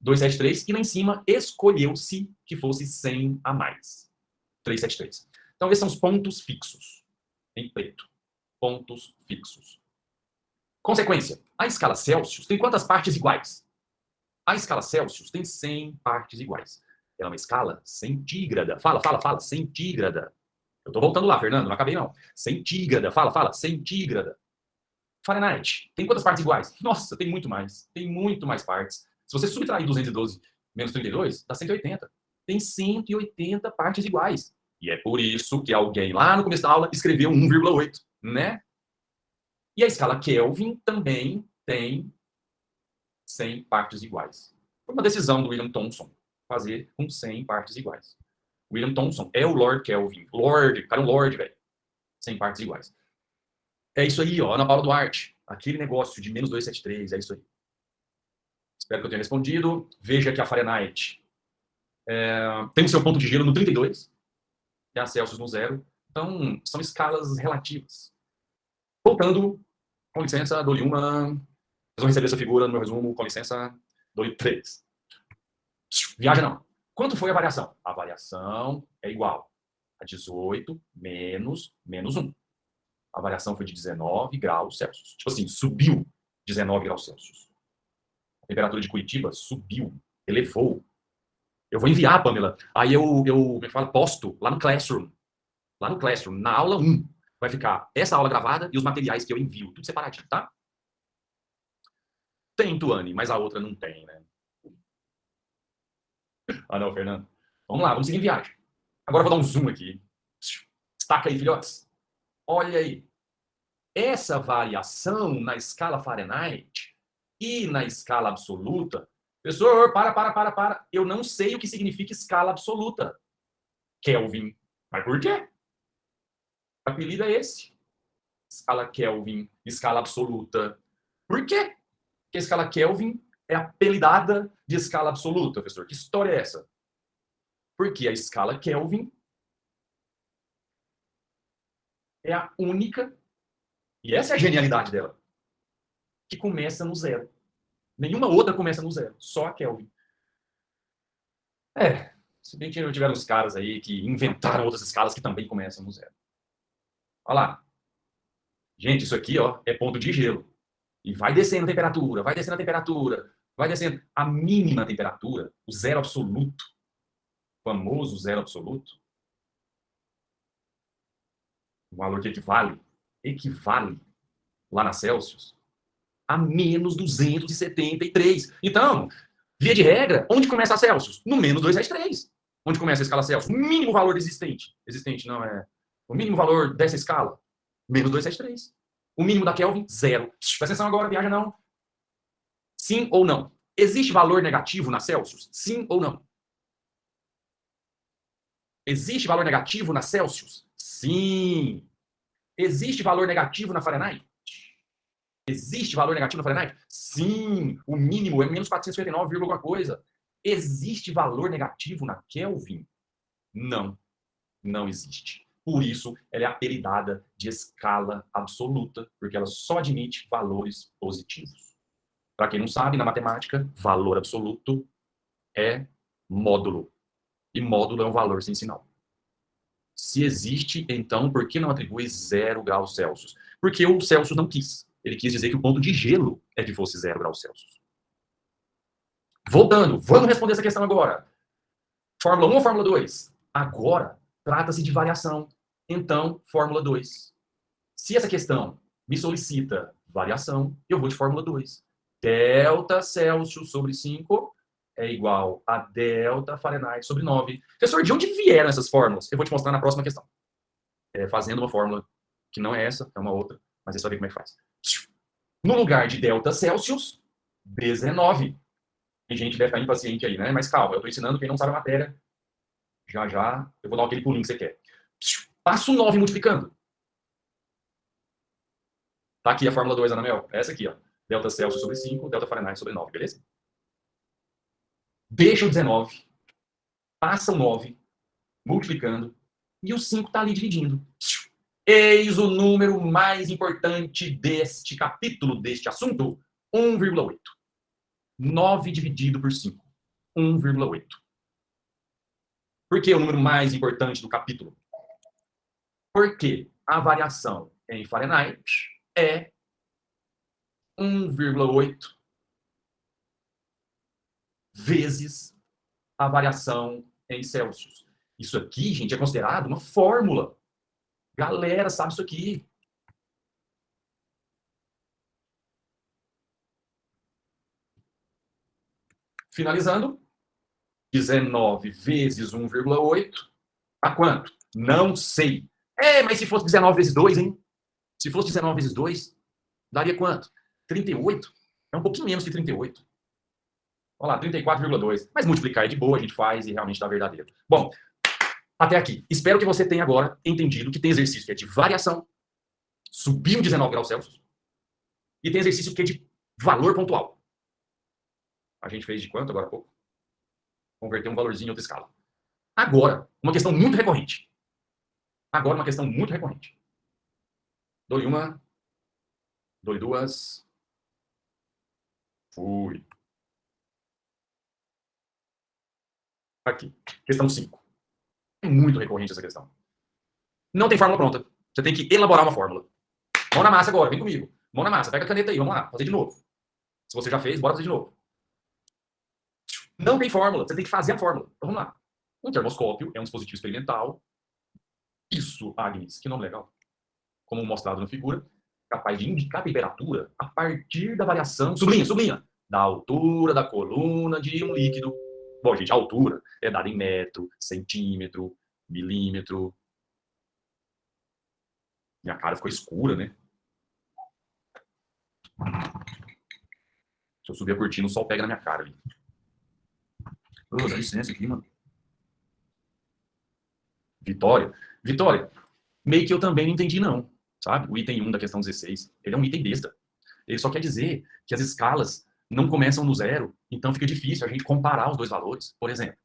273 e lá em cima escolheu-se que fosse 100 a mais. 373. Então esses são os pontos fixos. Em preto. Pontos fixos. Consequência. A escala Celsius tem quantas partes iguais? A escala Celsius tem 100 partes iguais. Ela é uma escala centígrada. Fala, centígrada. Eu tô voltando lá, Fernando, não acabei não. Centígrada, fala, centígrada. Fahrenheit, tem quantas partes iguais? Nossa, tem muito mais partes. Se você subtrair 212 menos 32, dá 180. Tem 180 partes iguais. E é por isso que alguém lá no começo da aula escreveu 1,8, né? E a escala Kelvin também tem 100 partes iguais. Foi uma decisão do William Thomson fazer com 100 partes iguais. William Thomson é o Lord Kelvin. Lord, cara, um Lord, velho. 100 partes iguais. É isso aí, ó, Ana Paula Duarte. Aquele negócio de menos 273, é isso aí. Espero que eu tenha respondido. Veja que a Fahrenheit tem o seu ponto de gelo no 32, e a Celsius no 0. Então, são escalas relativas. Voltando, com licença, dou-lhe uma. Vocês vão receber essa figura no meu resumo, com licença, dou-lhe 3. Viaja não. Quanto foi a variação? A variação é igual a 18 menos 1. A variação foi de 19 graus Celsius. Tipo assim, subiu 19 graus Celsius. A temperatura de Curitiba subiu, elevou. Eu vou enviar, Pamela. Aí eu posto lá no Classroom. Lá no Classroom, na aula 1. Vai ficar essa aula gravada e os materiais que eu envio. Tudo separadinho, tá? Tem, Tuane, mas a outra não tem, né? Ah, não, Fernando. Vamos lá, vamos seguir em viagem. Agora eu vou dar um zoom aqui. Destaca aí, filhotes. Olha aí. Essa variação na escala Fahrenheit e na escala absoluta. Professor, para. Eu não sei o que significa escala absoluta. Kelvin. Mas por quê? O apelido é esse. Escala Kelvin, escala absoluta. Por quê que a escala Kelvin é apelidada de escala absoluta, professor? Que história é essa? Porque a escala Kelvin é a única, e essa é a genialidade dela, que começa no zero. Nenhuma outra começa no zero, só a Kelvin. Se bem que tiveram uns caras aí que inventaram outras escalas que também começam no zero. Olha lá. Gente, isso aqui ó, é ponto de gelo. E vai descendo a temperatura, vai descendo a temperatura, vai descendo. A mínima temperatura, o zero absoluto, o famoso zero absoluto, o valor que equivale lá na Celsius, a menos 273. Então, via de regra, onde começa a Celsius? No menos 273. Onde começa a escala Celsius? O mínimo valor existente. Existente não é. O mínimo valor dessa escala? Menos 273. O mínimo da Kelvin? Zero. Presta atenção agora, viaja não. Sim ou não? Existe valor negativo na Celsius? Sim ou não? Existe valor negativo na Celsius? Sim. Existe valor negativo na Fahrenheit? Existe valor negativo na Fahrenheit? Sim. O mínimo é menos 459, alguma coisa. Existe valor negativo na Kelvin? Não. Não existe. Por isso, ela é apelidada de escala absoluta, porque ela só admite valores positivos. Para quem não sabe, na matemática, valor absoluto é módulo. E módulo é um valor sem sinal. Se existe, então, por que não atribui 0 graus Celsius? Porque o Celsius não quis. Ele quis dizer que o ponto de gelo é que fosse 0 graus Celsius. Voltando, vamos responder essa questão agora. Fórmula 1 ou Fórmula 2? Agora, trata-se de variação. Então, Fórmula 2. Se essa questão me solicita variação, eu vou de Fórmula 2. Delta Celsius sobre 5 é igual a delta Fahrenheit sobre 9. Professor, de onde vieram essas fórmulas? Eu vou te mostrar na próxima questão. Fazendo uma fórmula que não é essa, é uma outra, mas você vai ver como é que faz. No lugar de delta Celsius, 19. Tem gente que deve estar impaciente aí, né? Mas calma, eu estou ensinando quem não sabe a matéria. Já, já, eu vou dar aquele pulinho que você quer. Passo 9 multiplicando. Tá aqui a fórmula 2, Anamel. Essa aqui, ó. Delta Celsius sobre 5, delta Fahrenheit sobre 9, beleza? Deixa o 19, passa o 9, multiplicando, e o 5 está ali dividindo. Eis o número mais importante deste capítulo, deste assunto, 1,8. 9 dividido por 5, 1,8. Por que o número mais importante do capítulo? Porque a variação em Fahrenheit é 1,8 vezes a variação em Celsius. Isso aqui, gente, é considerado uma fórmula. Galera, sabe isso aqui. Finalizando, 19 vezes 1,8 a quanto? Não sei. Mas se fosse 19 vezes 2, hein? Se fosse 19 vezes 2, daria quanto? 38. É um pouquinho menos que 38. Olha lá, 34,2. Mas multiplicar é de boa, a gente faz e realmente dá verdadeiro. Bom, até aqui. Espero que você tenha agora entendido que tem exercício que é de variação, subiu 19 graus Celsius, e tem exercício que é de valor pontual. A gente fez de quanto agora há pouco? Converter um valorzinho em outra escala. Agora, uma questão muito recorrente. Dou-lhe uma, dou-lhe duas. Fui. Aqui. Questão 5. É muito recorrente essa questão. Não tem fórmula pronta. Você tem que elaborar uma fórmula. Mão na massa agora, vem comigo. Mão na massa, pega a caneta aí, vamos lá, fazer de novo. Se você já fez, bora fazer de novo. Não tem fórmula, você tem que fazer a fórmula. Então vamos lá. Um termoscópio é um dispositivo experimental. Isso, Agnes, que nome legal. Como mostrado na figura, capaz de indicar a temperatura a partir da variação, sublinha, da altura da coluna de um líquido. Bom, gente, a altura é dada em metro, centímetro, milímetro. Minha cara ficou escura, né? Se eu subir a cortina, o sol pega na minha cara ali. Dá licença aqui, mano. Vitória, meio que eu também não entendi, não. Sabe? O item 1 da questão 16, ele é um item besta. Ele só quer dizer que as escalas não começam no zero, então fica difícil a gente comparar os dois valores. Por exemplo,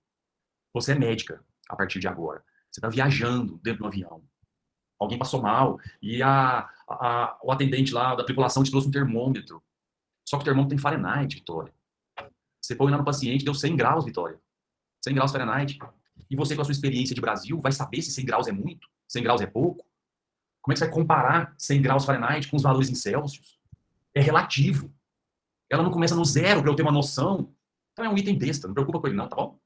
você é médica a partir de agora. Você está viajando dentro do avião. Alguém passou mal e o atendente lá da tripulação te trouxe um termômetro. Só que o termômetro tem Fahrenheit, Vitória. Você põe lá no paciente, deu 100 graus, Vitória. 100 graus Fahrenheit. E você, com a sua experiência de Brasil, vai saber se 100 graus é muito, 100 graus é pouco? Como é que você vai comparar 100 graus Fahrenheit com os valores em Celsius? É relativo. Ela não começa no zero para eu ter uma noção. Então é um item besta, não preocupa com ele não, tá bom?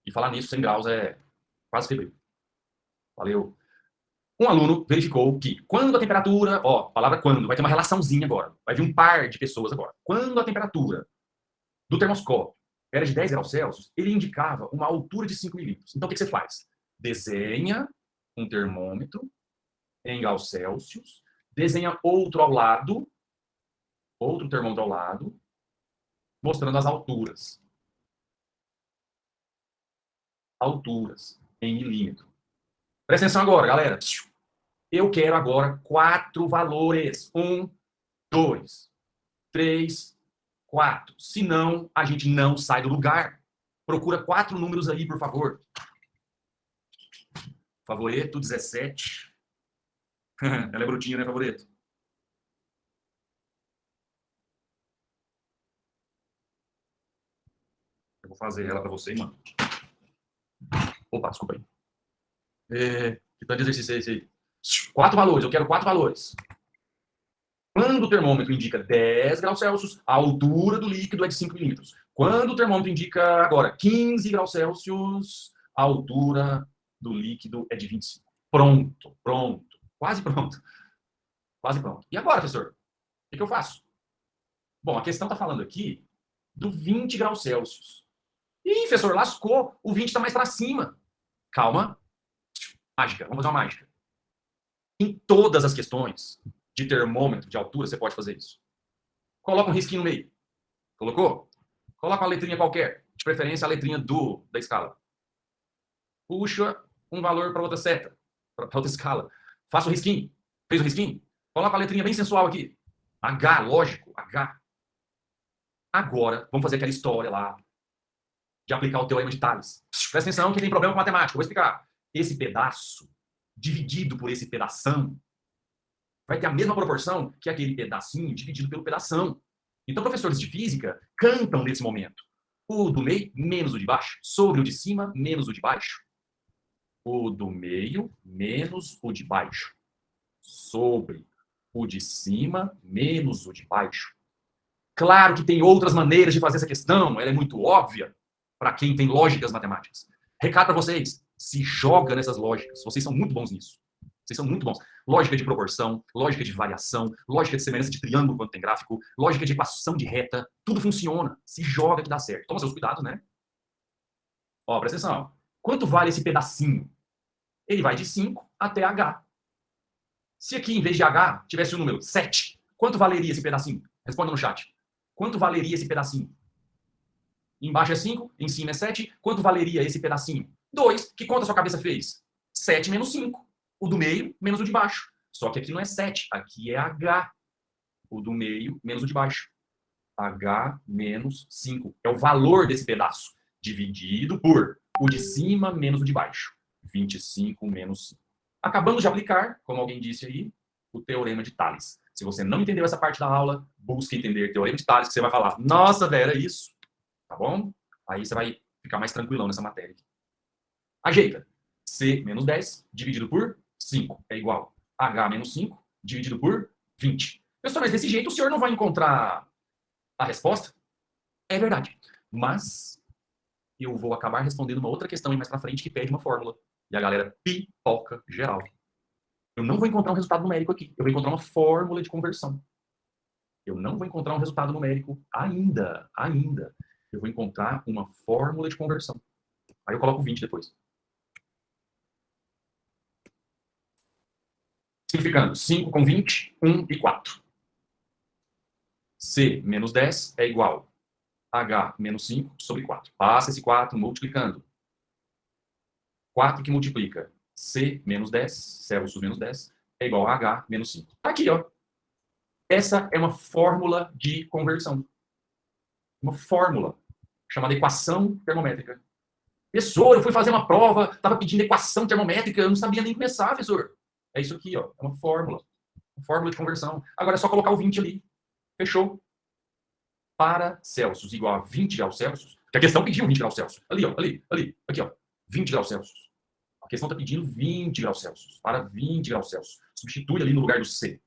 E falar nisso, 100 graus é quase febril. Valeu. Um aluno verificou que quando a temperatura, ó, palavra quando, vai ter uma relaçãozinha agora. Vai vir um par de pessoas agora. Quando a temperatura do termoscópio era de 10 graus Celsius, ele indicava uma altura de 5 milímetros. Então o que você faz? Desenha um termômetro em graus Celsius, desenha outro ao lado, outro termômetro ao lado, mostrando as alturas. Alturas em milímetro. Presta atenção agora, galera. Eu quero agora 4 valores. 1, 2, 3, 4. Senão, a gente não sai do lugar. Procura 4 números aí, por favor. Favoreto, 17. Ela é brutinha, né, Favoreto? Eu vou fazer ela pra você, mano. Opa, desculpa aí. Que tanto de exercício é esse aí? 4 valores, eu quero 4 valores. Quando o termômetro indica 10 graus Celsius, a altura do líquido é de 5 milímetros. Quando o termômetro indica agora 15 graus Celsius, a altura do líquido é de 25. Pronto, pronto. Quase pronto. Quase pronto. E agora, professor? O que eu faço? Bom, a questão está falando aqui do 20 graus Celsius. Ih, professor, lascou. O 20 está mais para cima. Calma. Mágica. Vamos fazer uma mágica. Em todas as questões de termômetro, de altura, você pode fazer isso. Coloca um risquinho no meio. Colocou? Coloca uma letrinha qualquer. De preferência, a letrinha da escala. Puxa um valor para outra seta. Para outra escala. Faça o risquinho. Fez o risquinho? Coloca a letrinha bem sensual aqui. H, lógico. H. Agora, vamos fazer aquela história lá de aplicar o teorema de Tales. Presta atenção que tem problema com matemática. Eu vou explicar. Esse pedaço, dividido por esse pedação, vai ter a mesma proporção que aquele pedacinho dividido pelo pedação. Então, professores de física cantam nesse momento. O do meio menos o de baixo, sobre o de cima menos o de baixo. O do meio menos o de baixo, sobre o de cima menos o de baixo. Claro que tem outras maneiras de fazer essa questão, ela é muito óbvia para quem tem lógicas matemáticas. Recado para vocês, se joga nessas lógicas, vocês são muito bons nisso. Vocês são muito bons. Lógica de proporção, lógica de variação, lógica de semelhança de triângulo quando tem gráfico, lógica de equação de reta, tudo funciona. Se joga que dá certo. Toma seus cuidados, né? Ó, presta atenção. Quanto vale esse pedacinho? Ele vai de 5 até H. Se aqui, em vez de H, tivesse o número 7, quanto valeria esse pedacinho? Responda no chat. Quanto valeria esse pedacinho? Embaixo é 5, em cima é 7. Quanto valeria esse pedacinho? 2. Que conta a sua cabeça fez? 7 menos 5. O do meio menos o de baixo. Só que aqui não é 7, aqui é H. O do meio menos o de baixo. H menos 5. É o valor desse pedaço, dividido por o de cima menos o de baixo. 25 menos 5. Acabamos de aplicar, como alguém disse aí, o teorema de Tales. Se você não entendeu essa parte da aula, busque entender o teorema de Tales, que você vai falar, nossa, velho, era isso. Tá bom? Aí você vai ficar mais tranquilão nessa matéria. Ajeita. C menos 10 dividido por 5 é igual a H menos 5 dividido por 20. Pessoal, mas desse jeito o senhor não vai encontrar a resposta? É verdade. Mas eu vou acabar respondendo uma outra questão aí mais pra frente que pede uma fórmula. E a galera pipoca geral. Eu não vou encontrar um resultado numérico aqui. Eu vou encontrar uma fórmula de conversão. Eu não vou encontrar um resultado numérico ainda. Eu vou encontrar uma fórmula de conversão. Aí eu coloco 20 depois. Simplificando, 5 com 20, 1 e 4. C menos 10 é igual a H menos 5 sobre 4. Passa esse 4 multiplicando. 4 que multiplica C menos 10, Celsius menos 10, é igual a H menos 5. Tá aqui, ó. Essa é uma fórmula de conversão. Uma fórmula chamada equação termométrica. Professor, eu fui fazer uma prova, estava pedindo equação termométrica, eu não sabia nem começar, professor. É isso aqui, ó, é uma fórmula. Uma fórmula de conversão. Agora é só colocar o 20 ali. Fechou? Para Celsius igual a 20 graus Celsius, porque a questão pediu 20 graus Celsius. Ali, ó, ali, aqui, ó, 20 graus Celsius. A questão está pedindo 20 graus Celsius, para 20 graus Celsius. Substitui ali no lugar do C.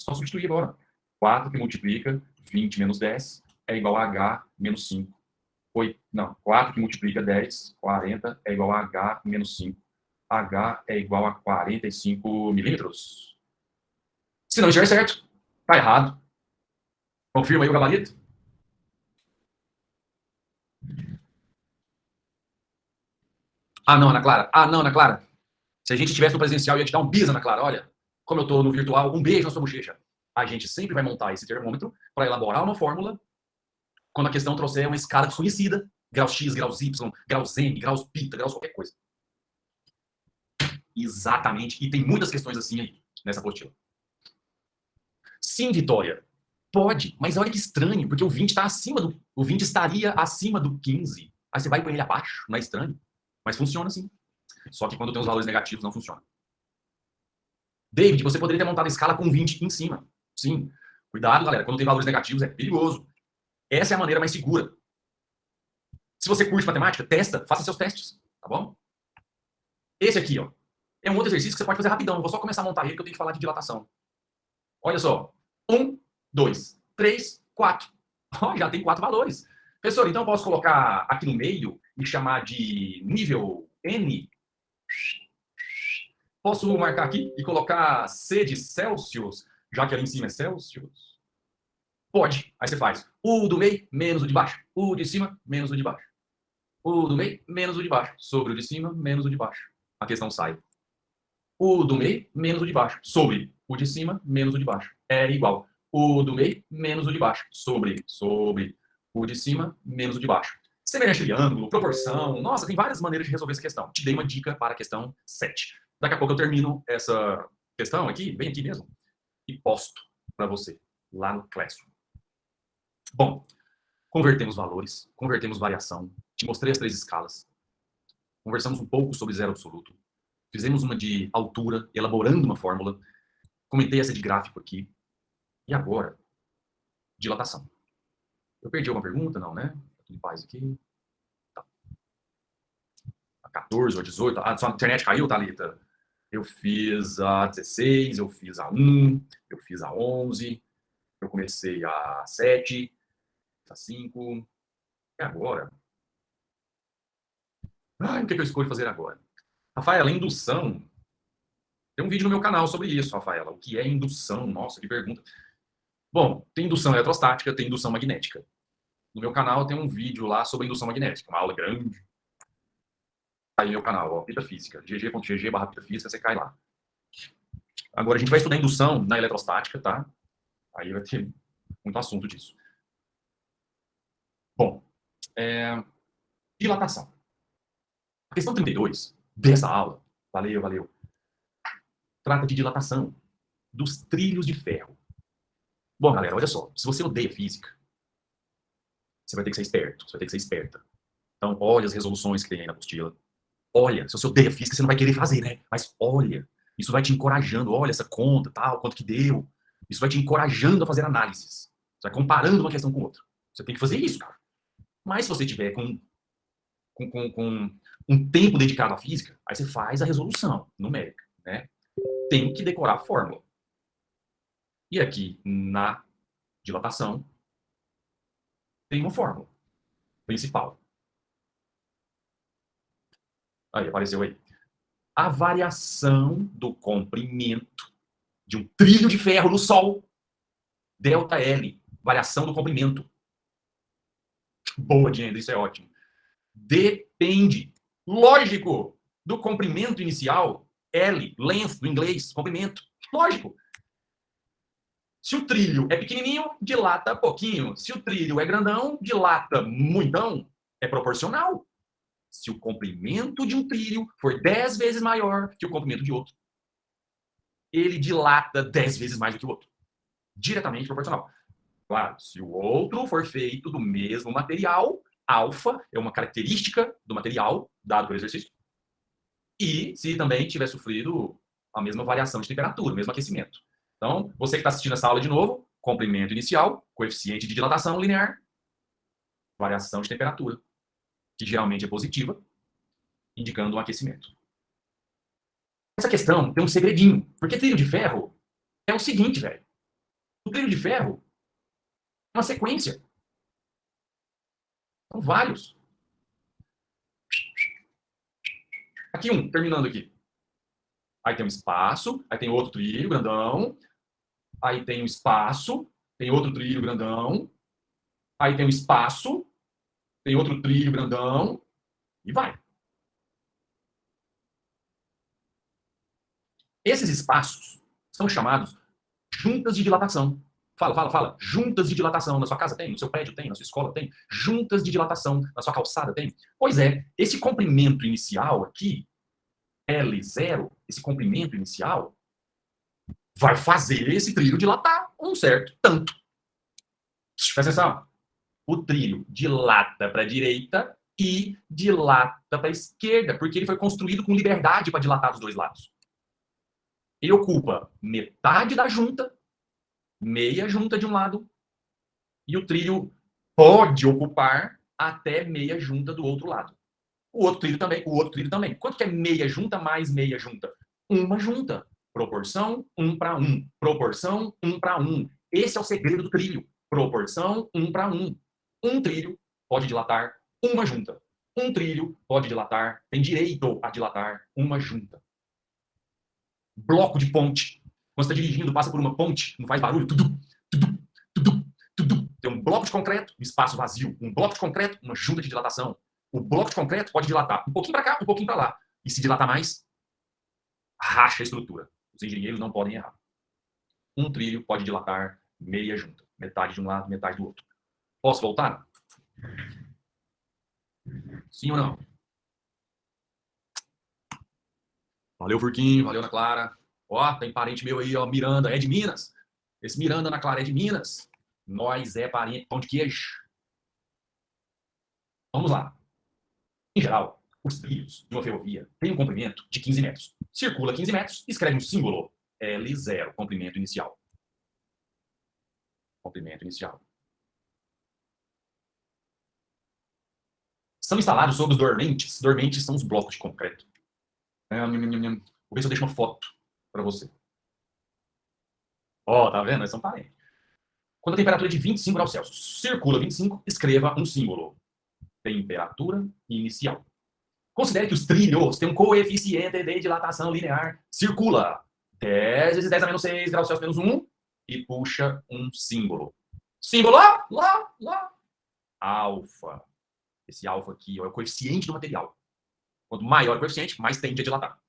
Só substituir agora. 4 que multiplica 20 menos 10 é igual a H menos 5. 4 que multiplica 10, 40, é igual a H menos 5. H é igual a 45 milímetros. Se não estiver certo, está errado. Confirma aí o gabarito. Ah, não, Ana Clara. Ah, não, Ana Clara. Se a gente estivesse no presencial, eu ia te dar um bis, Ana Clara. Olha, como eu estou no virtual, um beijo na sua bochecha. A gente sempre vai montar esse termômetro para elaborar uma fórmula quando a questão trouxer uma escala desconhecida, graus X, graus Y, graus M, graus pita, graus qualquer coisa. Exatamente. E tem muitas questões assim aí, nessa apostila. Sim, Vitória. Pode, mas olha que estranho, porque o 20 está acima do... O 20 estaria acima do 15. Aí você vai com ele abaixo, não é estranho? Mas funciona assim. Só que quando tem os valores negativos, não funciona. David, você poderia ter montado a escala com 20 em cima. Sim. Cuidado, galera. Quando tem valores negativos, é perigoso. Essa é a maneira mais segura. Se você curte matemática, testa, faça seus testes, tá bom? Esse aqui, ó, é um outro exercício que você pode fazer rapidão. Eu vou só começar a montar ele, que eu tenho que falar de dilatação. Olha só. 1, 2, 3, 4. Oh, já tem 4 valores. Professor, então eu posso colocar aqui no meio e chamar de nível N? Posso marcar aqui e colocar C de Celsius, já que ali em cima é Celsius? Pode. Aí você faz o do meio menos o de baixo. O de cima menos o de baixo. O do meio menos o de baixo. Sobre o de cima menos o de baixo. A questão sai. O do meio menos o de baixo. Sobre o de cima menos o de baixo. É igual. O do meio menos o de baixo. Sobre o de cima menos o de baixo. Semelhante triângulo, proporção. Nossa, tem várias maneiras de resolver essa questão. Te dei uma dica para a questão 7. Daqui a pouco eu termino essa questão aqui, bem aqui mesmo, e posto para você lá no Classroom. Bom, convertemos valores, convertemos variação, te mostrei as 3 escalas, conversamos um pouco sobre zero absoluto, fizemos uma de altura, elaborando uma fórmula, comentei essa de gráfico aqui, e agora, dilatação. Eu perdi alguma pergunta? Não, né? Tá tudo em paz aqui. Tá. A 14 ou 18, a sua internet caiu, Thalita? Eu fiz a 16, eu fiz a 1, eu fiz a 11, eu comecei a 7, a 5, e agora? Ai, o que eu escolho fazer agora? Rafaela, indução. Tem um vídeo no meu canal sobre isso, Rafaela. O que é indução? Nossa, que pergunta. Bom, tem indução eletrostática, tem indução magnética. No meu canal tem um vídeo lá sobre indução magnética, uma aula grande. Aí meu canal, ó, Pita Física, gg.gg/Pita Física, você cai lá. Agora a gente vai estudar indução na eletrostática, tá? Aí vai ter muito assunto disso. Bom, dilatação. A questão 32 dessa aula, valeu, trata de dilatação dos trilhos de ferro. Bom, galera, olha só, se você odeia física, você vai ter que ser esperto, você vai ter que ser esperta. Então, olha as resoluções que tem aí na apostila. Olha, se você odeia física, você não vai querer fazer, né? Mas olha, isso vai te encorajando. Olha essa conta, tal, quanto que deu. Isso vai te encorajando a fazer análises. Você vai comparando uma questão com outra. Você tem que fazer isso, cara. Mas se você tiver com um tempo dedicado à física, aí você faz a resolução numérica, né? Tem que decorar a fórmula. E aqui, na dilatação, tem uma fórmula principal. Aí, apareceu aí. A variação do comprimento de um trilho de ferro no Sol, delta L, variação do comprimento. Boa, Diandra, isso é ótimo. Depende, lógico, do comprimento inicial, L, length, do inglês, comprimento. Lógico. Se o trilho é pequenininho, dilata pouquinho. Se o trilho é grandão, dilata muitão. É proporcional. Se o comprimento de um trilho for 10 vezes maior que o comprimento de outro. ele dilata 10 vezes mais do que o outro. Diretamente proporcional. Claro, se o outro for feito do mesmo material, alfa é uma característica do material dado pelo exercício, e se também tiver sofrido a mesma variação de temperatura, o mesmo aquecimento. Então, você que está assistindo essa aula de novo, comprimento inicial, coeficiente de dilatação linear, variação de temperatura, que geralmente é positiva, indicando um aquecimento. Essa questão tem um segredinho, porque trilho de ferro é o seguinte, velho. O trilho de ferro é uma sequência. São vários. Aqui um, terminando aqui. Aí tem um espaço, aí tem outro trilho grandão, aí tem um espaço, tem outro trilho grandão, aí tem um espaço, tem outro trilho grandão, e vai. Esses espaços são chamados juntas de dilatação. Fala, fala, fala. Juntas de dilatação. Na sua casa tem? No seu prédio tem? Na sua escola tem? Juntas de dilatação. Na sua calçada tem? Pois é, esse comprimento inicial aqui, L0, esse comprimento inicial, vai fazer esse trilho dilatar um certo tanto. Presta atenção. O trilho dilata para a direita e dilata para a esquerda, porque ele foi construído com liberdade para dilatar dos dois lados. Ele ocupa metade da junta, meia junta de um lado, e o trilho pode ocupar até meia junta do outro lado. O outro trilho também. Quanto que é meia junta mais meia junta? Uma junta. Proporção 1 para 1. Proporção 1 para 1. Esse é o segredo do trilho. Proporção 1 para 1. Um trilho pode dilatar uma junta. Um trilho pode dilatar, tem direito a dilatar uma junta. Bloco de ponte. Quando você está dirigindo, passa por uma ponte, não faz barulho. Tudu, tudu, tudu, tudu. Tem um bloco de concreto, um espaço vazio. Um bloco de concreto, uma junta de dilatação. O bloco de concreto pode dilatar um pouquinho para cá, um pouquinho para lá. E se dilatar mais, racha a estrutura. Os engenheiros não podem errar. Um trilho pode dilatar meia junta. Metade de um lado, metade do outro. Posso voltar? Sim ou não? Valeu, Furquinho. Valeu, Ana Clara. Ó, tem parente meu aí, ó, Miranda. É de Minas. Esse Miranda, Ana Clara, é de Minas. Nós é parente, pão de queijo. Vamos lá. Em geral, os trilhos de uma ferrovia têm um comprimento de 15 metros. Circula 15 metros, escreve um símbolo L0, comprimento inicial. Comprimento inicial. São instalados sobre os dormentes. Dormentes são os blocos de concreto. Vou ver se eu deixo uma foto para você. Ó, tá vendo? Eles são parentes. Quando a temperatura é de 25 graus Celsius, circula 25, escreva um símbolo. Temperatura inicial. Considere que os trilhos têm um coeficiente de dilatação linear. Circula 10 vezes 10 a menos 6 graus Celsius menos 1 e puxa um símbolo. Símbolo lá. Alfa. Esse alfa aqui ó, é o coeficiente do material. Quanto maior o coeficiente, mais tende a dilatar.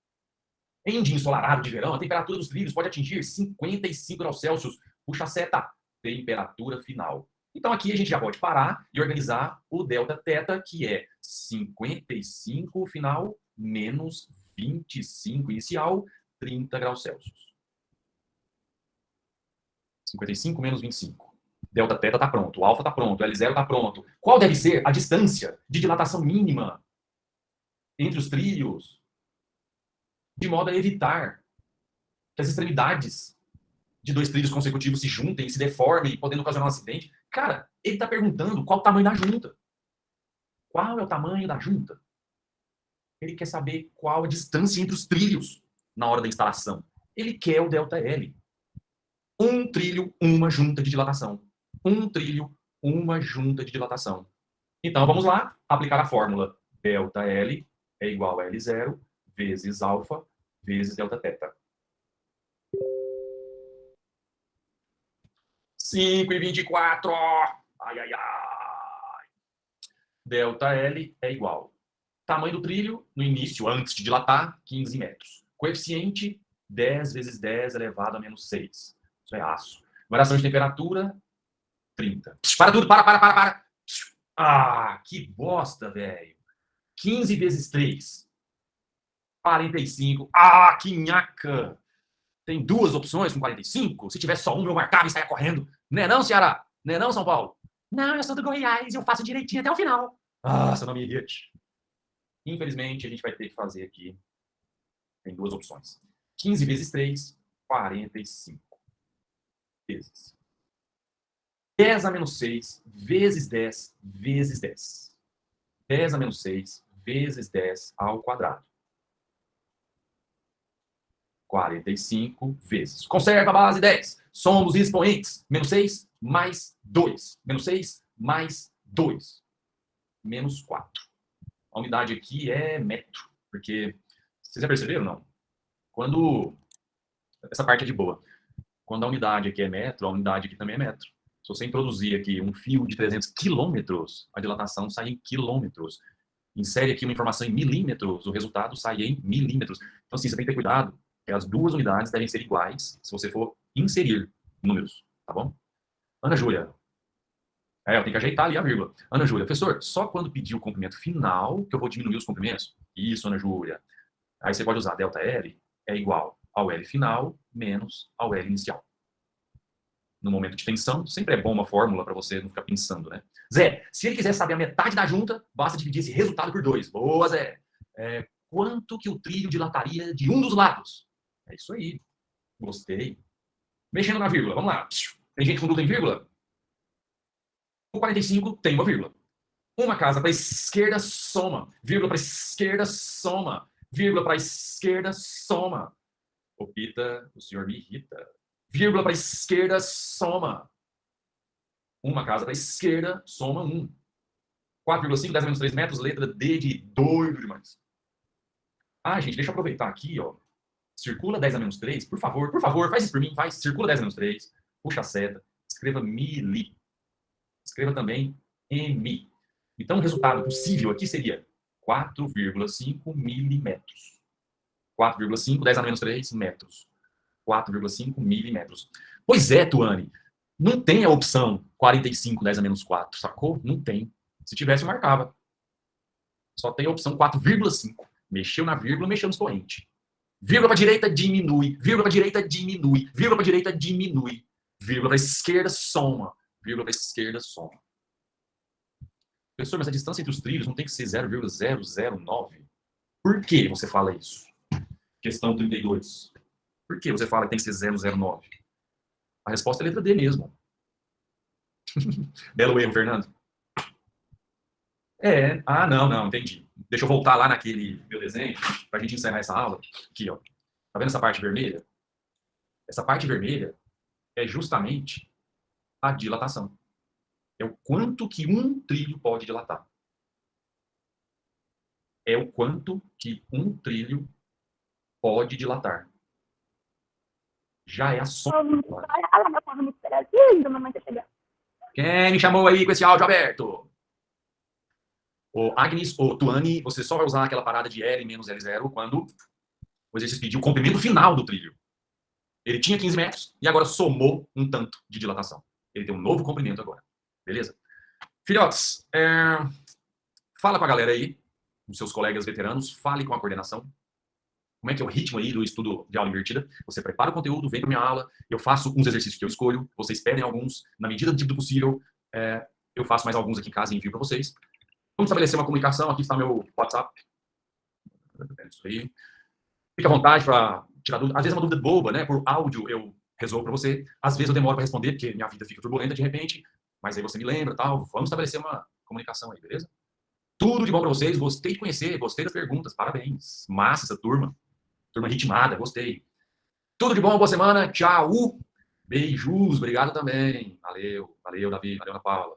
Em um dia ensolarado de verão, a temperatura dos trilhos pode atingir 55 graus Celsius. Puxa a seta. Temperatura final. Então aqui a gente já pode parar e organizar o Δθ, que é 55 final menos 25 inicial, 30 graus Celsius. 55 menos 25. Δθ está pronto, o alfa está pronto, o L0 está pronto. Qual deve ser a distância de dilatação mínima entre os trilhos, de modo a evitar que as extremidades de dois trilhos consecutivos se juntem, se deformem, podendo ocasionar um acidente? Cara, ele está perguntando qual o tamanho da junta. Qual é o tamanho da junta? Ele quer saber qual a distância entre os trilhos na hora da instalação. Ele quer o ΔL. Um trilho, uma junta de dilatação. Um trilho, uma junta de dilatação. Então, vamos lá, aplicar a fórmula. ΔL é igual a L0 vezes alfa vezes Δθ. 5 e 24. Ai, ai, ai. ΔL é igual. Tamanho do trilho, no início, antes de dilatar, 15 metros. Coeficiente, 10 vezes 10 elevado a menos 6. Isso é aço. Variação de temperatura, 30. Para tudo, para. Ah, que bosta, velho. 15 vezes 3. 45. Ah, que nhaca. tem 2 opções com 45. Se tivesse só uma, eu marcava e saia correndo. Né não, Ceará? Né não, São Paulo? Não, eu sou do Goiás, eu faço direitinho até o final. Ah, seu nome irrite. Infelizmente, a gente vai ter que fazer aqui. Tem 2 opções. 15 vezes 3, 45 vezes. 10 a menos 6 vezes 10 vezes 10. 10 a menos 6 vezes 10 ao quadrado. 45 vezes. Conserva a base 10. Somos expoentes. Menos 6 mais 2. Menos 6 mais 2. Menos 4. A unidade aqui é metro. Porque, vocês já perceberam, não? Quando... Essa parte é de boa. Quando a unidade aqui é metro, a unidade aqui também é metro. Se você introduzir aqui um fio de 300 quilômetros, a dilatação sai em quilômetros. Insere aqui uma informação em milímetros, o resultado sai em milímetros. Então, assim, você tem que ter cuidado, que as 2 unidades devem ser iguais se você for inserir números, tá bom? Ana Júlia. Eu tenho que ajeitar ali a vírgula. Ana Júlia, professor, só quando pedir o comprimento final que eu vou diminuir os comprimentos? Isso, Ana Júlia. Aí você pode usar delta L é igual ao L final menos ao L inicial. No momento de tensão, sempre é bom uma fórmula para você não ficar pensando, né? Zé, se ele quiser saber a metade da junta, basta dividir esse resultado por 2. Boa, Zé. Quanto que o trilho dilataria de um dos lados? É isso aí. Gostei. Mexendo na vírgula, vamos lá. Tem gente com dúvida em vírgula? O 45 tem uma vírgula. Uma casa para a esquerda, soma. Vírgula para a esquerda, soma. Vírgula para a esquerda, soma. Ô, Pita, o senhor me irrita. Vírgula para a esquerda, soma. Uma casa para a esquerda, soma 1. 4,5, 10 menos 3 metros, letra D de doido demais. Ah, gente, deixa eu aproveitar aqui, ó. Circula 10 a menos 3, por favor, faz isso por mim, faz. Circula 10 a menos 3, puxa a seta, escreva mili. Escreva também mi. Então, o resultado possível aqui seria 4,5 milímetros. 4,5, 10 a menos 3 metros. 4,5 milímetros. Pois é, Tuane. Não tem a opção 45, 10 a menos 4, sacou? Não tem. Se tivesse, eu marcava. Só tem a opção 4,5. Mexeu na vírgula, mexeu no expoente. Vírgula para a direita, diminui. Vírgula para a direita, diminui. Vírgula para a direita, diminui. Vírgula para a esquerda, soma. Vírgula para a esquerda, soma. Professor, mas a distância entre os trilhos não tem que ser 0,009? Por que você fala isso? Questão 32. Por que você fala que tem que ser 009? A resposta é a letra D mesmo. Belo erro, Fernando. Não, entendi. Deixa eu voltar lá naquele meu desenho, para a gente encerrar essa aula. Aqui, ó. Tá vendo essa parte vermelha? Essa parte vermelha é justamente a dilatação. É o quanto que um trilho pode dilatar. É o quanto que um trilho pode dilatar. Já é a soma. Quem me chamou aí com esse áudio aberto? O Agnes, ou Tuane, você só vai usar aquela parada de L menos L0 quando o exercício pediu o comprimento final do trilho. Ele tinha 15 metros e agora somou um tanto de dilatação. Ele tem um novo comprimento agora. Beleza? Filhotes, fala com a galera aí, com seus colegas veteranos, fale com a coordenação. Como é que é o ritmo aí do estudo de aula invertida? Você prepara o conteúdo, vem para minha aula, eu faço uns exercícios que eu escolho, vocês pedem alguns, na medida do do possível, eu faço mais alguns aqui em casa e envio para vocês. Vamos estabelecer uma comunicação, aqui está meu WhatsApp. Isso aí. Fique à vontade para tirar dúvida. Às vezes é uma dúvida boba, né? Por áudio eu resolvo para você. Às vezes eu demoro para responder, porque minha vida fica turbulenta de repente, mas aí você me lembra, tal. Vamos estabelecer uma comunicação aí, beleza? Tudo de bom para vocês, gostei de conhecer, gostei das perguntas, parabéns. Massa essa turma. Turma ritmada, gostei. Tudo de bom, boa semana, tchau. Beijos, obrigado também. Valeu, Davi, valeu, Ana Paula.